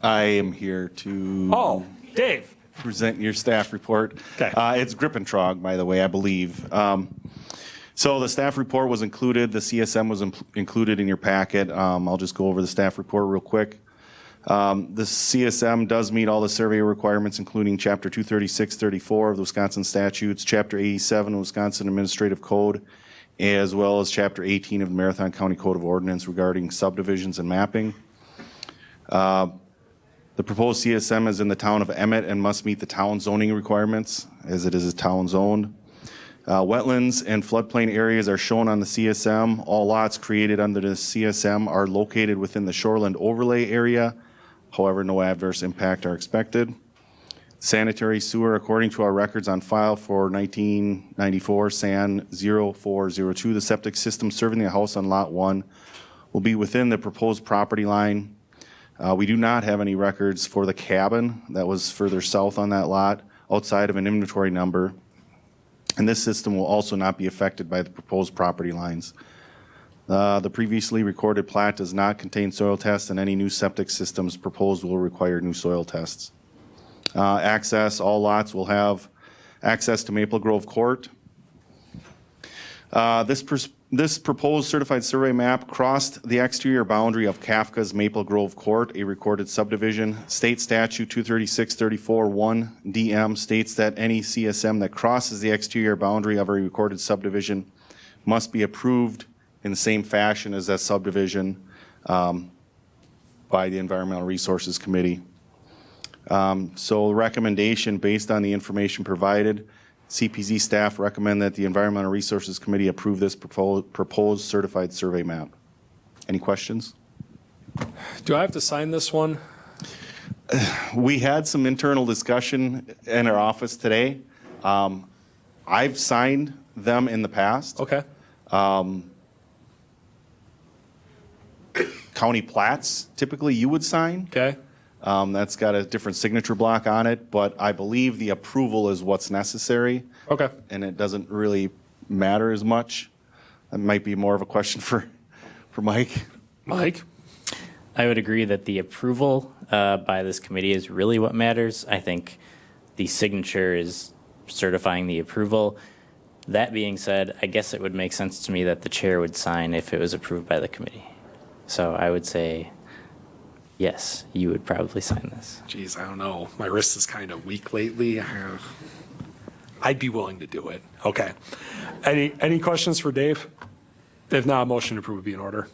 I am here to Oh, Dave. present your staff report. Okay. It's Grippentrog, by the way, I believe. So the staff report was included. The CSM was included in your packet. I'll just go over the staff report real quick. The CSM does meet all the survey requirements, including Chapter 236-34 of the Wisconsin statutes, Chapter 87 of the Wisconsin Administrative Code, as well as Chapter 18 of the Marathon County Code of Ordinance regarding subdivisions and mapping. The proposed CSM is in the town of Emmett and must meet the town zoning requirements, as it is town zoned. Wetlands and floodplain areas are shown on the CSM. All lots created under the CSM are located within the shoreland overlay area. However, no adverse impact are expected. Sanitary sewer, according to our records on file for 1994, SAN 0402, the septic system serving the house on Lot 1 will be within the proposed property line. We do not have any records for the cabin that was further south on that lot outside of an inventory number. And this system will also not be affected by the proposed property lines. The previously recorded plat does not contain soil tests, and any new septic systems proposed will require new soil tests. Access, all lots will have access to Maple Grove Court. This proposed certified survey map crossed the exterior boundary of Kafka's Maple Grove Court, a recorded subdivision. State Statute 236-34-1 DM states that any CSM that crosses the exterior boundary of a recorded subdivision must be approved in the same fashion as that subdivision by the Environmental Resources Committee. So the recommendation based on the information provided, CPZ staff recommend that the Environmental Resources Committee approve this proposed certified survey map. Any questions? Do I have to sign this one? We had some internal discussion in our office today. I've signed them in the past. Okay. County plats, typically you would sign. Okay. That's got a different signature block on it, but I believe the approval is what's necessary. Okay. And it doesn't really matter as much. That might be more of a question for Mike. Mike? I would agree that the approval by this committee is really what matters. I think the signature is certifying the approval. That being said, I guess it would make sense to me that the chair would sign if it was approved by the committee. So I would say, yes, you would probably sign this. Geez, I don't know. My wrist is kind of weak lately. I'd be willing to do it. Okay. Any questions for Dave? If not, a motion to approve would be in order.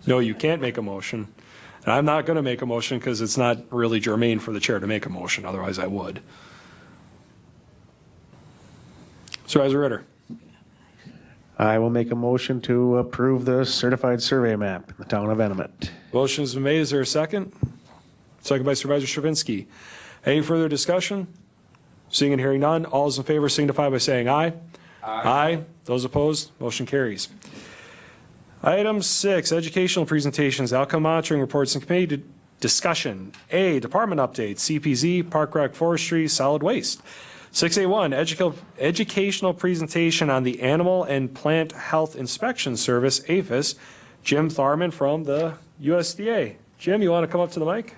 No, you can't make a motion. And I'm not going to make a motion because it's not really germane for the chair to make a motion. Otherwise, I would. Supervisor Ritter. I will make a motion to approve the certified survey map in the town of Enement. Motion's been made. Is there a second? Second by Supervisor Stravinsky. Any further discussion? Seeing and hearing none, all those in favor signify by saying aye. Aye. Those opposed, motion carries. Item 6, educational presentations, outcome monitoring reports, and committee discussion. A, department updates, CPZ, Park Rec, Forestry, Solid Waste. 6A1, educational presentation on the Animal and Plant Health Inspection Service, APHIS. Jim Tharman from the USDA. Jim, you want to come up to the mic?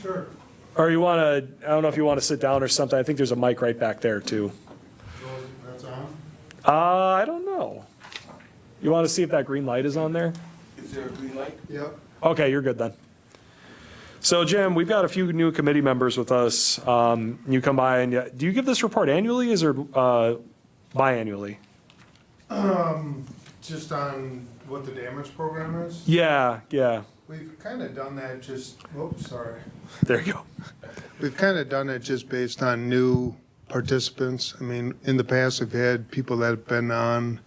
Sure. Or you want to, I don't know if you want to sit down or something. I think there's a mic right back there too. That's on? I don't know. You want to see if that green light is on there? Is there a green light? Yep. Okay, you're good then. So Jim, we've got a few new committee members with us. You come by and do you give this report annually or biannually? Just on what the damage program is? Yeah. We've kind of done that just, oops, sorry. There you go. We've kind of done it just based on new participants. I mean, in the past, we've had people that have been on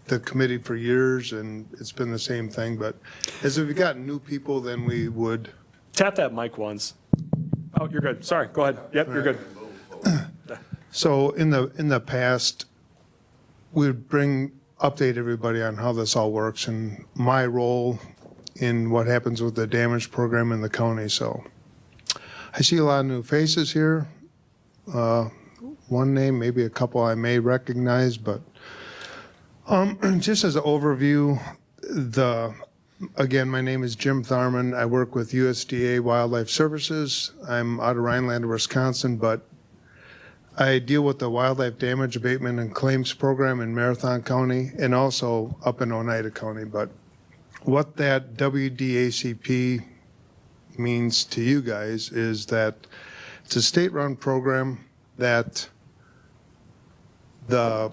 the committee for years, and it's been the same thing. But as if we got new people, then we would. Tap that mic once. Oh, you're good. Sorry, go ahead. Yep, you're good. So in the past, we'd update everybody on how this all works and my role in what happens with the damage program in the county. So I see a lot of new faces here. One name, maybe a couple I may recognize, but just as an overview, again, my name is Jim Tharman. I work with USDA Wildlife Services. I'm out of Rhinelander, Wisconsin, but I deal with the Wildlife Damage Abatement and Claims Program in Marathon County and also up in Oneida County. But what that WDACP means to you guys is that it's a state-run program that the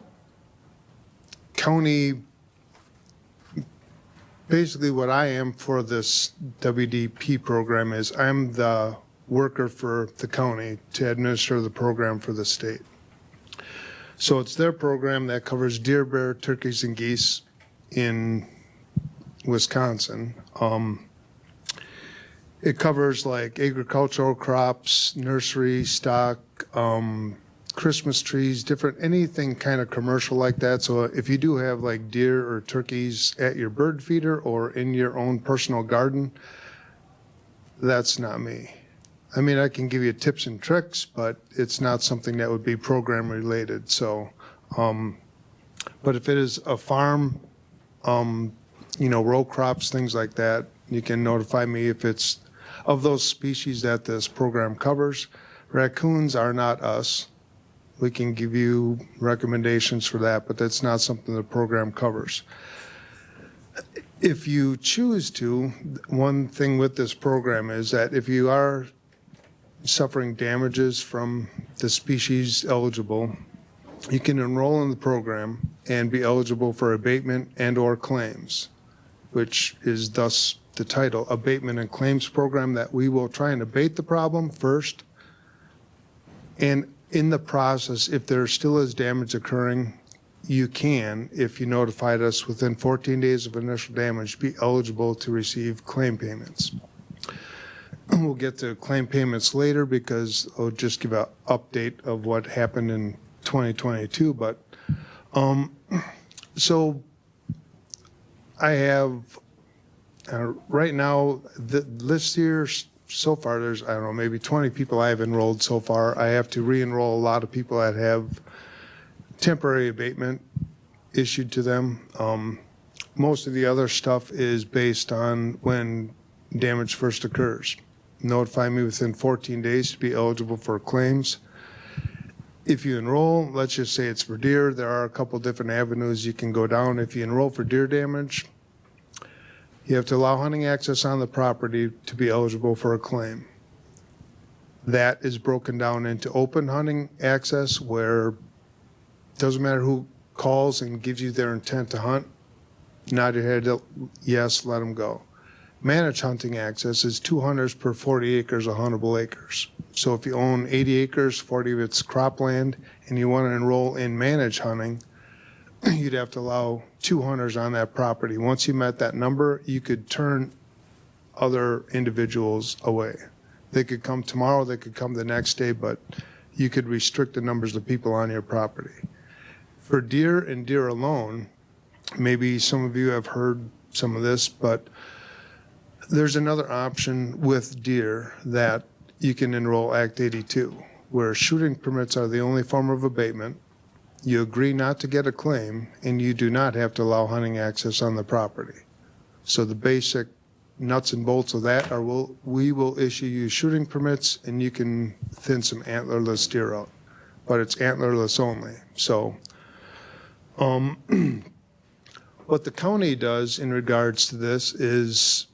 county, basically what I am for this WDP program is I'm the worker for the county to administer the program for the state. So it's their program that covers deer, bear, turkeys, and geese in Wisconsin. It covers like agricultural crops, nursery stock, Christmas trees, anything kind of commercial like that. So if you do have like deer or turkeys at your bird feeder or in your own personal garden, that's not me. I mean, I can give you tips and tricks, but it's not something that would be program related. So, but if it is a farm, row crops, things like that, you can notify me if it's of those species that this program covers. Raccoons are not us. We can give you recommendations for that, but that's not something the program covers. If you choose to, one thing with this program is that if you are suffering damages from the species eligible, you can enroll in the program and be eligible for abatement and or claims, which is thus the title, Abatement and Claims Program, that we will try and abate the problem first. And in the process, if there still is damage occurring, you can, if you notified us within 14 days of initial damage, be eligible to receive claim payments. We'll get to claim payments later because I'll just give an update of what happened in 2022. But so I have right now the list here so far. There's, I don't know, maybe 20 people I have enrolled so far. I have to re-enroll a lot of people that have temporary abatement issued to them. Most of the other stuff is based on when damage first occurs. Notify me within 14 days to be eligible for claims. If you enroll, let's just say it's for deer, there are a couple different avenues you can go down. If you enroll for deer damage, you have to allow hunting access on the property to be eligible for a claim. That is broken down into open hunting access, where it doesn't matter who calls and gives you their intent to hunt, nod your head, yes, let them go. Managed hunting access is 2 hunters per 40 acres of huntable acres. So if you own 80 acres, 40 of it's cropland, and you want to enroll in managed hunting, you'd have to allow 2 hunters on that property. Once you met that number, you could turn other individuals away. They could come tomorrow, they could come the next day, but you could restrict the numbers of people on your property. For deer and deer alone, maybe some of you have heard some of this, but there's another option with deer that you can enroll Act 82, where shooting permits are the only form of abatement. You agree not to get a claim, and you do not have to allow hunting access on the property. So the basic nuts and bolts of that are we will issue you shooting permits, and you can thin some antlerless deer out, but it's antlerless only. So what the county does in regards to this is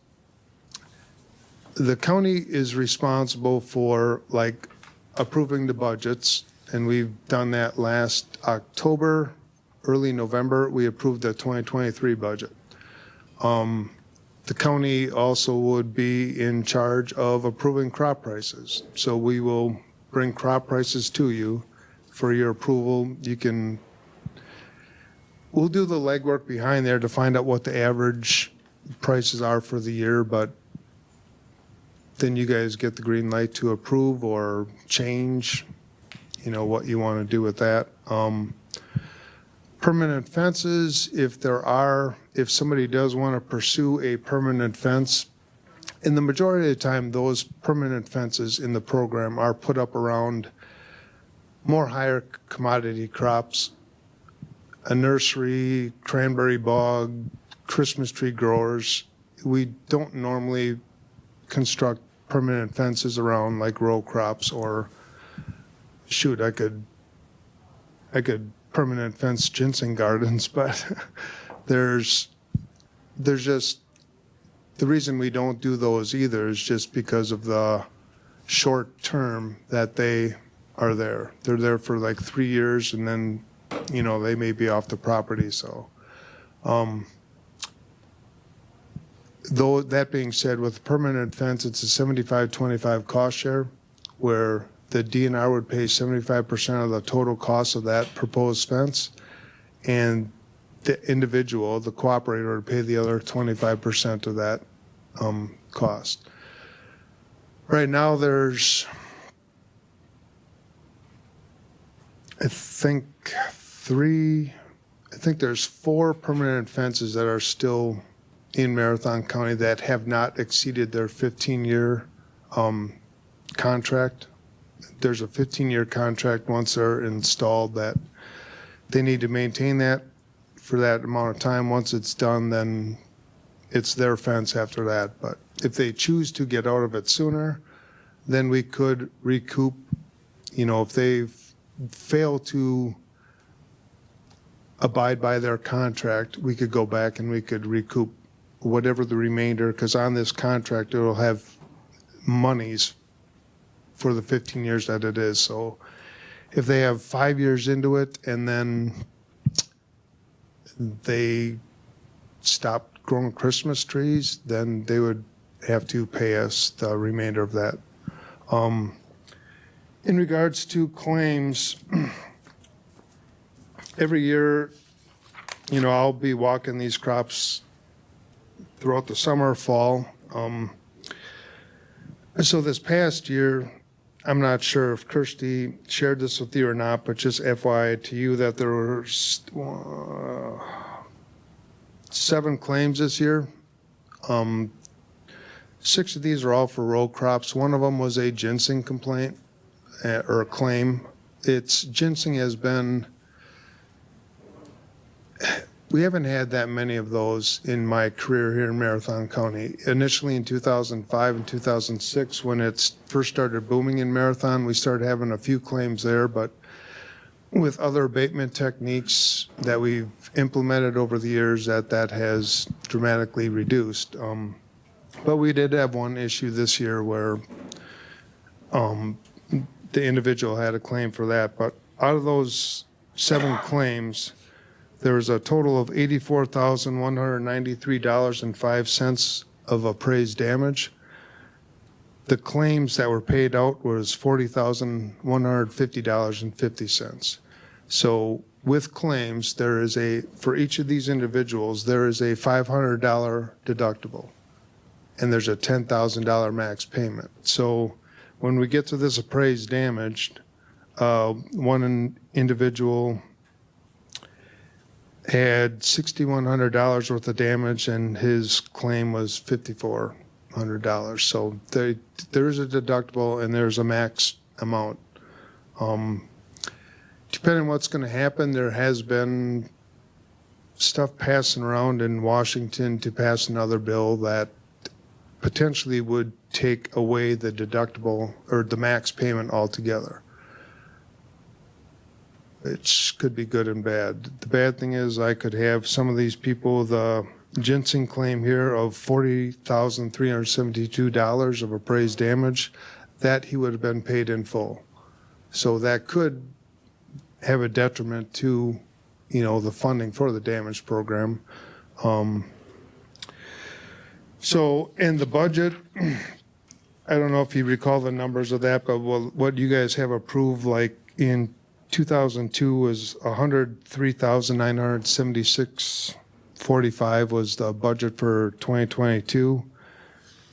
the county is responsible for like approving the budgets, and we've done that last October, early November. We approved the 2023 budget. The county also would be in charge of approving crop prices. So we will bring crop prices to you for your approval. We'll do the legwork behind there to find out what the average prices are for the year, but then you guys get the green light to approve or change, what you want to do with that. Permanent fences, if somebody does want to pursue a permanent fence, in the majority of the time, those permanent fences in the program are put up around more higher commodity crops, a nursery, cranberry bog, Christmas tree growers. We don't normally construct permanent fences around like row crops, or shoot, I could permanent fence ginseng gardens, but there's just, the reason we don't do those either is just because of the short term that they are there. They're there for like 3 years, and then, they may be off the property. So Though, that being said, with permanent fence, it's a 75-25 cost share, where the DNR would pay 75% of the total cost of that proposed fence, and the individual, the cooperator, would pay the other 25% of that cost. Right now, there's, I think there's 4 permanent fences that are still in Marathon County that have not exceeded their 15-year contract. There's a 15-year contract once they're installed that they need to maintain that for that amount of time. Once it's done, then it's their fence after that. But if they choose to get out of it sooner, then we could recoup, if they fail to abide by their contract, we could go back and we could recoup whatever the remainder, because on this contract, it will have monies for the 15 years that it is. So if they have 5 years into it and then they stop growing Christmas trees, then they would have to pay us the remainder of that. In regards to claims, every year, I'll be walking these crops throughout the summer, fall. So this past year, I'm not sure if Kirsty shared this with you or not, but just FYI to you that there were 7 claims this year. 6 of these are all for row crops. One of them was a ginseng complaint or a claim. Ginseng has been, we haven't had that many of those in my career here in Marathon County. Initially in 2005 and 2006, when it first started booming in Marathon, we started having a few claims there, but with other abatement techniques that we've implemented over the years, that has dramatically reduced. But we did have one issue this year where the individual had a claim for that. But out of those 7 claims, there was a total of $84,193.05 of appraised damage. The claims that were paid out was $40,150.50. So with claims, for each of these individuals, there is a $500 deductible, and there's a $10,000 max payment. So when we get to this appraised damage, one individual had $6,100 worth of damage, and his claim was $5,400. So there's a deductible and there's a max amount. Depending on what's going to happen, there has been stuff passing around in Washington to pass another bill that potentially would take away the deductible or the max payment altogether. It could be good and bad. The bad thing is I could have some of these people, the ginseng claim here of $40,372 of appraised damage, that he would have been paid in full. So that could have a detriment to, the funding for the damage program. So in the budget, I don't know if you recall the numbers of that, but what you guys have approved, like in 2002 was $103,976.45 was the budget for 2022.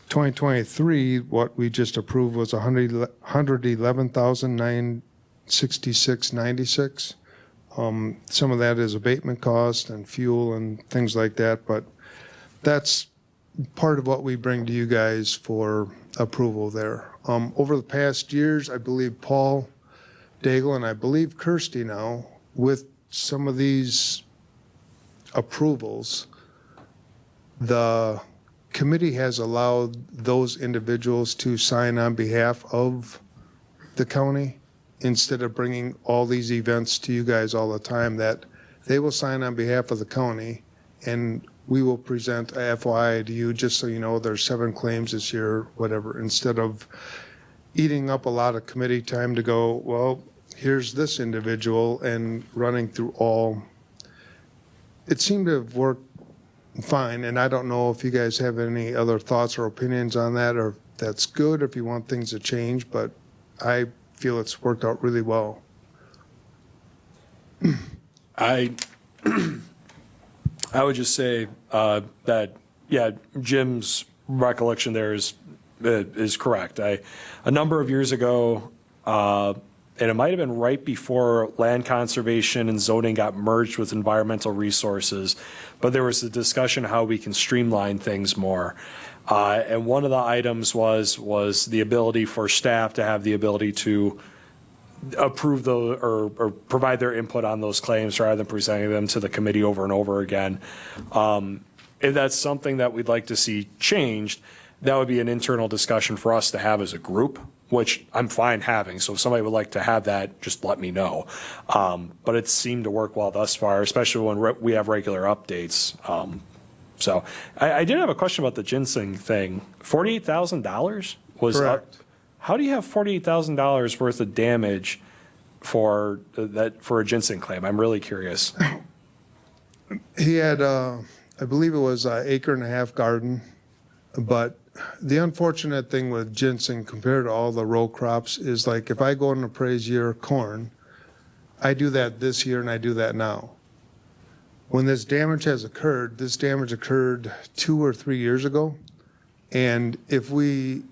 2023, what we just approved was $111,966.96. Some of that is abatement cost and fuel and things like that, but that's part of what we bring to you guys for approval there. Over the past years, I believe Paul Daigle and I believe Kirsty now, with some of these approvals, the committee has allowed those individuals to sign on behalf of the county instead of bringing all these events to you guys all the time, that they will sign on behalf of the county and we will present a FYI to you just so you know there's 7 claims this year, whatever, instead of eating up a lot of committee time to go, well, here's this individual and running through all. It seemed to have worked fine. And I don't know if you guys have any other thoughts or opinions on that, or if that's good, or if you want things to change, but I feel it's worked out really well. I would just say that, yeah, Jim's recollection there is correct. A number of years ago, and it might have been right before land conservation and zoning got merged with environmental resources, but there was a discussion how we can streamline things more. And one of the items was the ability for staff to have the ability to approve those or provide their input on those claims rather than presenting them to the committee over and over again. If that's something that we'd like to see changed, that would be an internal discussion for us to have as a group, which I'm fine having. So if somebody would like to have that, just let me know. But it seemed to work well thus far, especially when we have regular updates. So I did have a question about the ginseng thing. $48,000 was Correct. How do you have $48,000 worth of damage for a ginseng claim? I'm really curious. He had, I believe it was an 1.5 acre garden, but the unfortunate thing with ginseng compared to all the row crops is like if I go and appraise your corn, I do that this year and I do that now. When this damage has occurred, this damage occurred 2 or 3 years ago. And if we,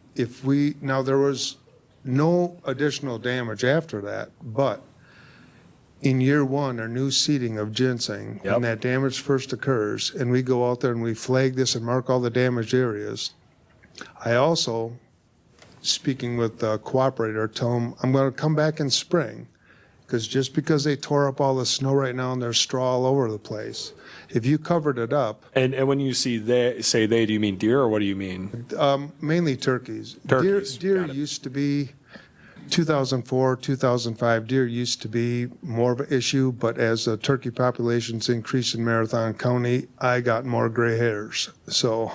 now there was no additional damage after that, but in year one, our new seeding of ginseng, Yep. when that damage first occurs, and we go out there and we flag this and mark all the damaged areas, I also, speaking with the cooperator, tell them, I'm going to come back in spring, because just because they tore up all the snow right now and there's straw all over the place, if you covered it up, And when you say they, do you mean deer or what do you mean? mainly turkeys. Turkeys, Deer got it. used to be, 2004, 2005, deer used to be more of an issue, but as the turkey populations increased in Marathon County, I got more gray hairs. So,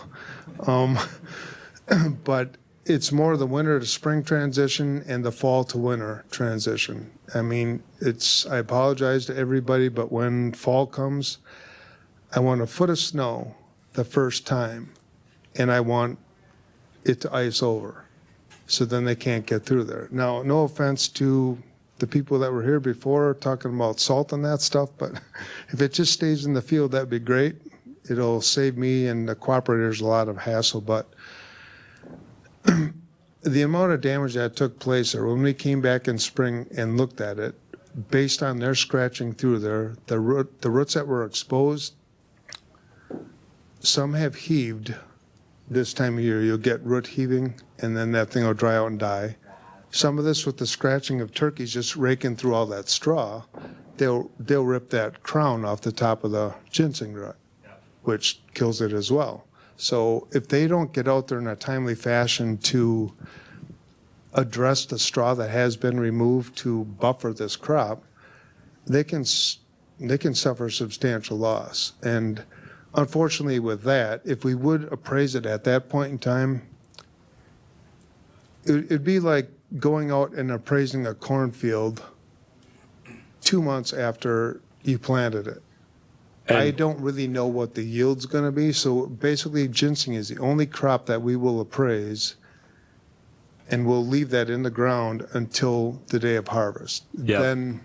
but it's more the winter to spring transition and the fall to winter transition. I mean, I apologize to everybody, but when fall comes, I want a foot of snow the first time, and I want it to ice over, so then they can't get through there. Now, no offense to the people that were here before talking about salt and that stuff, but if it just stays in the field, that'd be great. It'll save me and the cooperators a lot of hassle, but the amount of damage that took place there, when we came back in spring and looked at it, based on their scratching through there, the roots that were exposed, some have heaved this time of year. You'll get root heaving, and then that thing will dry out and die. Some of this with the scratching of turkeys just raking through all that straw, they'll rip that crown off the top of the ginseng root, which kills it as well. So if they don't get out there in a timely fashion to address the straw that has been removed to buffer this crop, they can suffer substantial loss. And unfortunately with that, if we would appraise it at that point in time, it'd be like going out and appraising a cornfield 2 months after you planted it. I don't really know what the yield's going to be, so basically ginseng is the only crop that we will appraise, and we'll leave that in the ground until the day of harvest. Yep. Then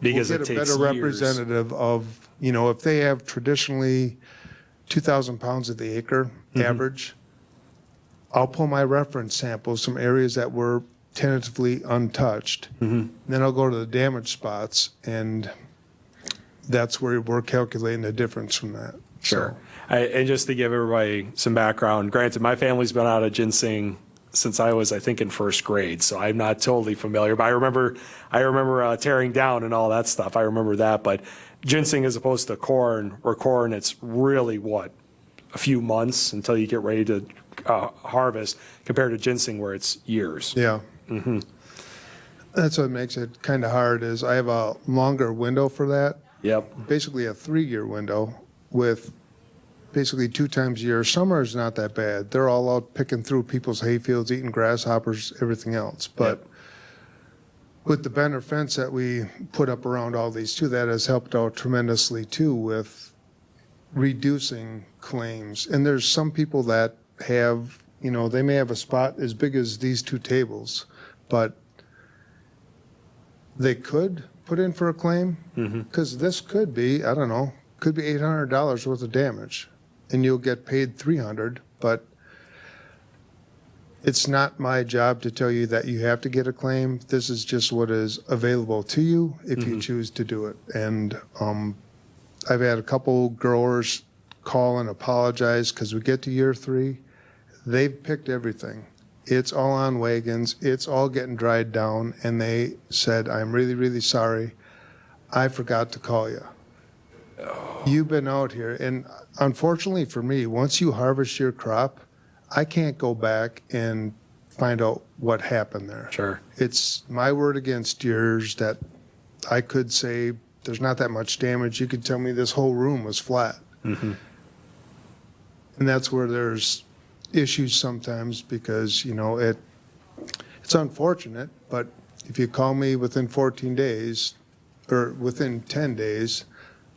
Because we'll it get a takes better years. representative of, if they have traditionally 2,000 pounds of the acre average, I'll pull my reference samples, some areas that were tentatively untouched. Then I'll go to the damaged spots, and that's where we're calculating the difference from that. Sure. And just to give everybody some background, granted, my family's been out of ginseng since I was, I think, in first grade, so I'm not totally familiar. But I remember tearing down and all that stuff. I remember that. But ginseng, as opposed to corn, where corn, it's really a few months until you get ready to harvest, compared to ginseng, where it's years. Yeah. That's what makes it kind of hard, is I have a longer window for that. Yep. Basically a 3-year window with basically 2 times a year. Summer is not that bad. They're all out picking through people's hayfields, eating grasshoppers, everything else. But with the banner fence that we put up around all these too, that has helped out tremendously too with reducing claims. And there's some people that have, they may have a spot as big as these two tables, but they could put in for a claim, because this could be, I don't know, could be $800 worth of damage, and you'll get paid $300, but it's not my job to tell you that you have to get a claim. This is just what is available to you if you choose to do it. And I've had a couple growers call and apologize because we get to year 3, they've picked everything. It's all on wagons. It's all getting dried down. And they said, I'm really, really sorry. I forgot to call you. You've been out here. And unfortunately for me, once you harvest your crop, I can't go back and find out what happened there. Sure. It's my word against yours that I could say there's not that much damage. You could tell me this whole room was flat. And that's where there's issues sometimes because, it's unfortunate, but if you call me within 14 days or within 10 days,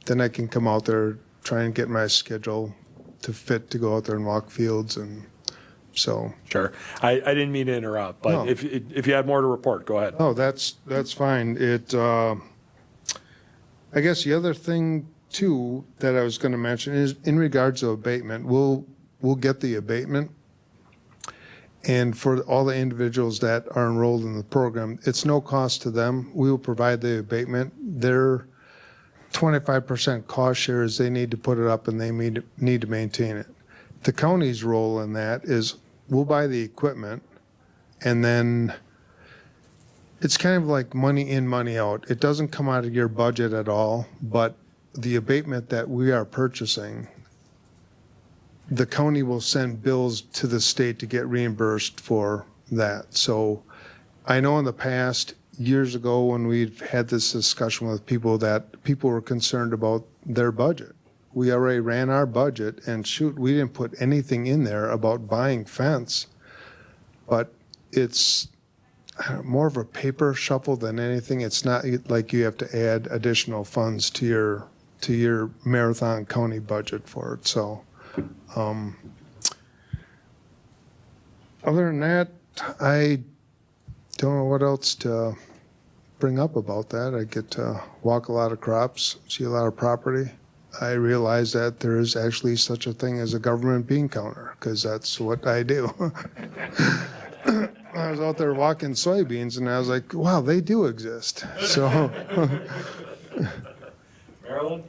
then I can come out there, try and get my schedule to fit to go out there and walk fields. And so. Sure. I didn't mean to interrupt, but No. if you had more to report, go ahead. Oh, that's fine. I guess the other thing too that I was going to mention is in regards to abatement, we'll get the abatement. And for all the individuals that are enrolled in the program, it's no cost to them. We will provide the abatement. Their 25% cost share is they need to put it up and they need to maintain it. The county's role in that is we'll buy the equipment and then it's kind of like money in, money out. It doesn't come out of your budget at all, but the abatement that we are purchasing, the county will send bills to the state to get reimbursed for that. So I know in the past, years ago, when we've had this discussion with people, that people were concerned about their budget. We already ran our budget, and shoot, we didn't put anything in there about buying fence. But it's more of a paper shuffle than anything. It's not like you have to add additional funds to your Marathon County budget for it. So other than that, I don't know what else to bring up about that. I get to walk a lot of crops, see a lot of property. I realize that there is actually such a thing as a government bean counter, because that's what I do. I was out there walking soybeans, and I was like, wow, they do exist. So, Marilyn?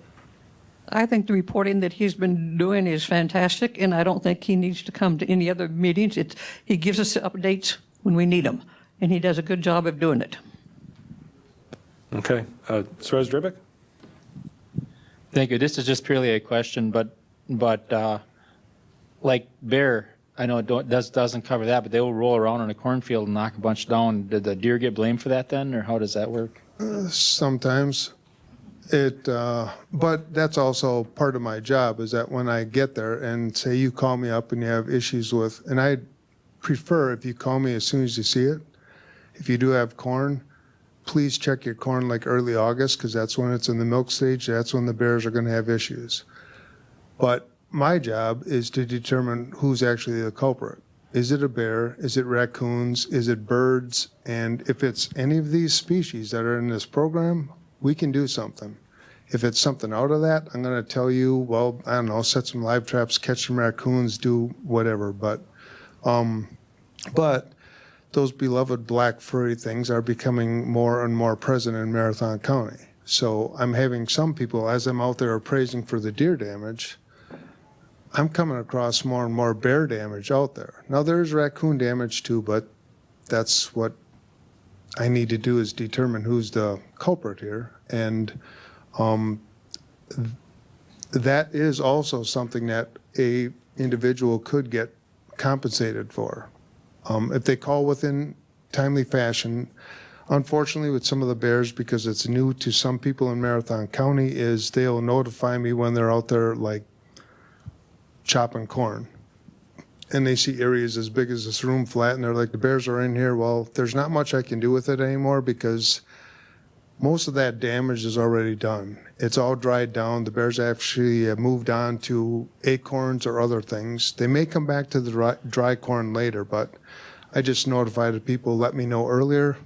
I think the reporting that he's been doing is fantastic, and I don't think he needs to come to any other meetings. He gives us updates when we need them, and he does a good job of doing it. Okay. Suarez Dribic? Thank you. This is just purely a question, but like bear, I know it doesn't cover that, but they will roll around in a cornfield and knock a bunch down. Did the deer get blamed for that then, or how does that work? sometimes but that's also part of my job, is that when I get there and say you call me up and you have issues with, and I prefer if you call me as soon as you see it. If you do have corn, please check your corn like early August, because that's when it's in the milk stage. That's when the bears are going to have issues. But my job is to determine who's actually the culprit. Is it a bear? Is it raccoons? Is it birds? And if it's any of these species that are in this program, we can do something. If it's something out of that, I'm going to tell you, well, I don't know, set some live traps, catch some raccoons, do whatever. But those beloved black furry things are becoming more and more present in Marathon County. So I'm having some people, as I'm out there appraising for the deer damage, I'm coming across more and more bear damage out there. Now there's raccoon damage too, but that's what I need to do, is determine who's the culprit here. And that is also something that a individual could get compensated for. If they call within timely fashion. Unfortunately, with some of the bears, because it's new to some people in Marathon County, is they'll notify me when they're out there like chopping corn. And they see areas as big as this room flat, and they're like, the bears are in here. Well, there's not much I can do with it anymore, because most of that damage is already done. It's all dried down. The bears actually have moved on to acorns or other things. They may come back to the dry corn later, but I just notified the people, let me know earlier.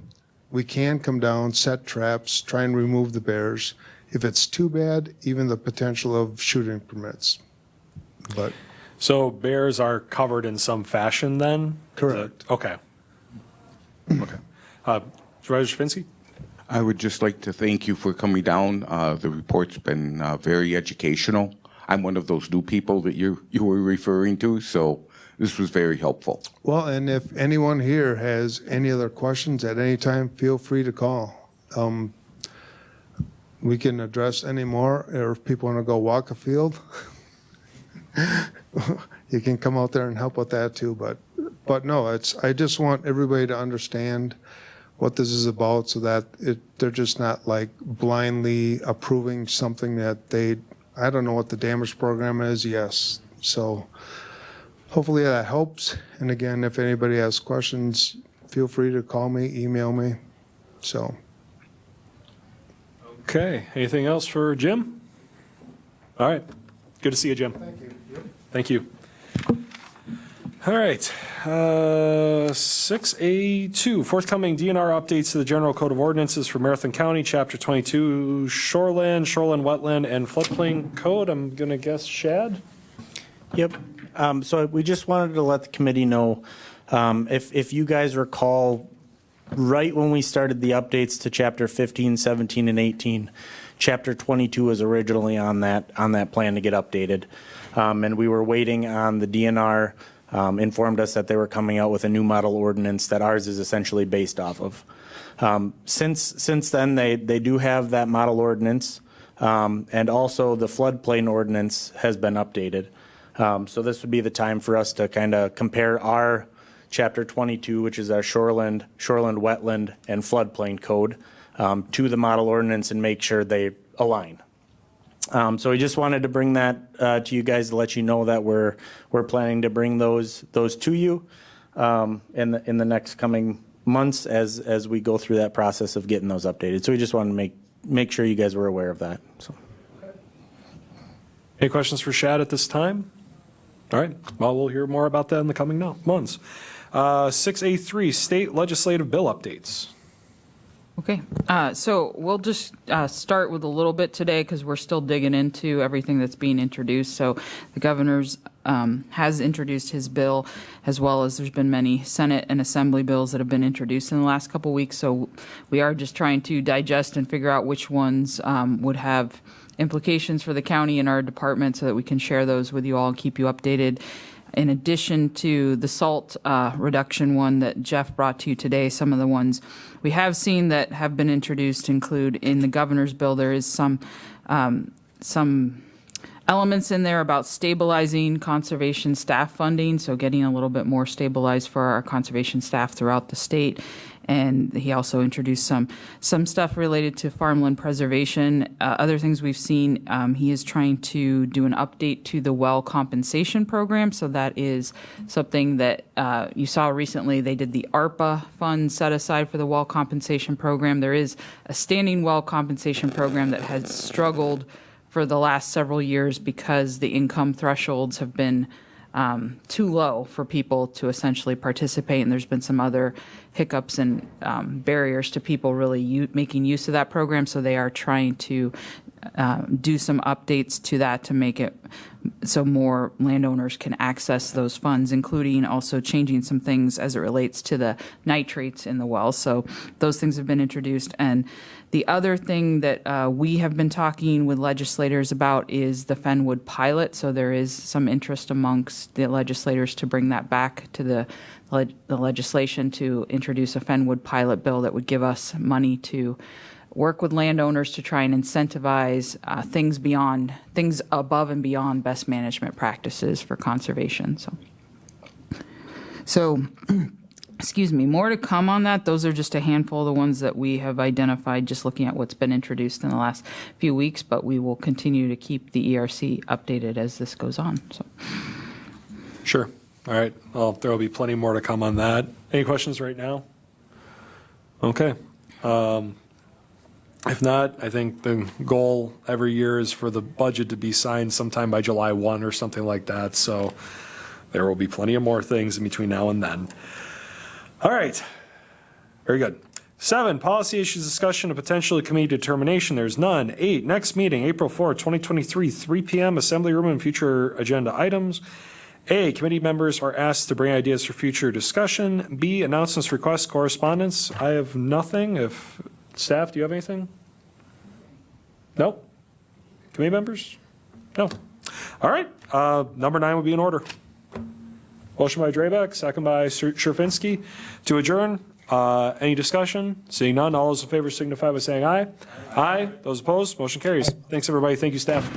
We can come down, set traps, try and remove the bears. If it's too bad, even the potential of shooting permits. But So bears are covered in some fashion then? Correct. Okay. Okay. Supervisor Shafinsky? I would just like to thank you for coming down. The report's been very educational. I'm one of those new people that you were referring to, so this was very helpful. well, and if anyone here has any other questions at any time, feel free to call. We can address any more, or if people want to go walk a field, you can come out there and help with that too. But no, I just want everybody to understand what this is about, so that they're just not like blindly approving something that I don't know what the damage program is. Yes, so hopefully that helps. And again, if anybody has questions, feel free to call me, email me. So. Okay. Anything else for Jim? All right. Good to see you, Jim. Thank you. Thank you. All right. 6A2, forthcoming DNR updates to the General Code of Ordinances for Marathon County, Chapter 22, Shoreland, Wetland, and Floodplain Code. I'm going to guess Shad? Yep. So we just wanted to let the committee know, if you guys recall, right when we started the updates to Chapter 15, 17, and 18, Chapter 22 was originally on that plan to get updated. And we were waiting on the DNR, informed us that they were coming out with a new model ordinance that ours is essentially based off of. Since then, they do have that model ordinance, and also the floodplain ordinance has been updated. So this would be the time for us to kind of compare our Chapter 22, which is our shoreland, wetland, and floodplain code, to the model ordinance and make sure they align. So we just wanted to bring that to you guys to let you know that we're planning to bring those to you in the next coming months as we go through that process of getting those updated. So we just wanted to make sure you guys were aware of that. So. Any questions for Shad at this time? All right. Well, we'll hear more about that in the coming months. 6A3, state legislative bill updates. Okay, so we'll just start with a little bit today because we're still digging into everything that's being introduced. So the governor's has introduced his bill, as well as there's been many Senate and Assembly bills that have been introduced in the last couple of weeks. So we are just trying to digest and figure out which ones would have implications for the county and our department so that we can share those with you all and keep you updated. In addition to the salt reduction one that Jeff brought to you today, some of the ones we have seen that have been introduced include in the governor's bill, there is some elements in there about stabilizing conservation staff funding, so getting a little bit more stabilized for our conservation staff throughout the state. And he also introduced some stuff related to farmland preservation. Other things we've seen, he is trying to do an update to the well compensation program. So that is something that you saw recently. They did the ARPA fund set aside for the well compensation program. There is a standing well compensation program that has struggled for the last several years because the income thresholds have been too low for people to essentially participate, and there's been some other hiccups and barriers to people really making use of that program. So they are trying to do some updates to that to make it so more landowners can access those funds, including also changing some things as it relates to the nitrates in the wells. So those things have been introduced. And the other thing that we have been talking with legislators about is the Fenwood pilot. So there is some interest amongst the legislators to bring that back to the legislation to introduce a Fenwood pilot bill that would give us money to work with landowners to try and incentivize things above and beyond best management practices for conservation. So excuse me, more to come on that. Those are just a handful of the ones that we have identified just looking at what's been introduced in the last few weeks, but we will continue to keep the ERC updated as this goes on. So. Sure. All right. Well, there will be plenty more to come on that. Any questions right now? Okay. If not, I think the goal every year is for the budget to be signed sometime by July 1 or something like that. So there will be plenty of more things in between now and then. All right. Very good. 7, policy issues discussion and potential committee determination. There's none. 8, next meeting, April 4, 2023, 3 p.m., assembly room and future agenda items. A, committee members are asked to bring ideas for future discussion. B, announcements, requests, correspondence. I have nothing. If staff, do you have anything? No? Committee members? No. All right. Number 9 would be in order. Motion by Drebeck, second by Sherfinski to adjourn. Any discussion? Seeing none, all those in favor signify by saying aye. Aye. Those opposed, motion carries. Thanks, everybody. Thank you, staff.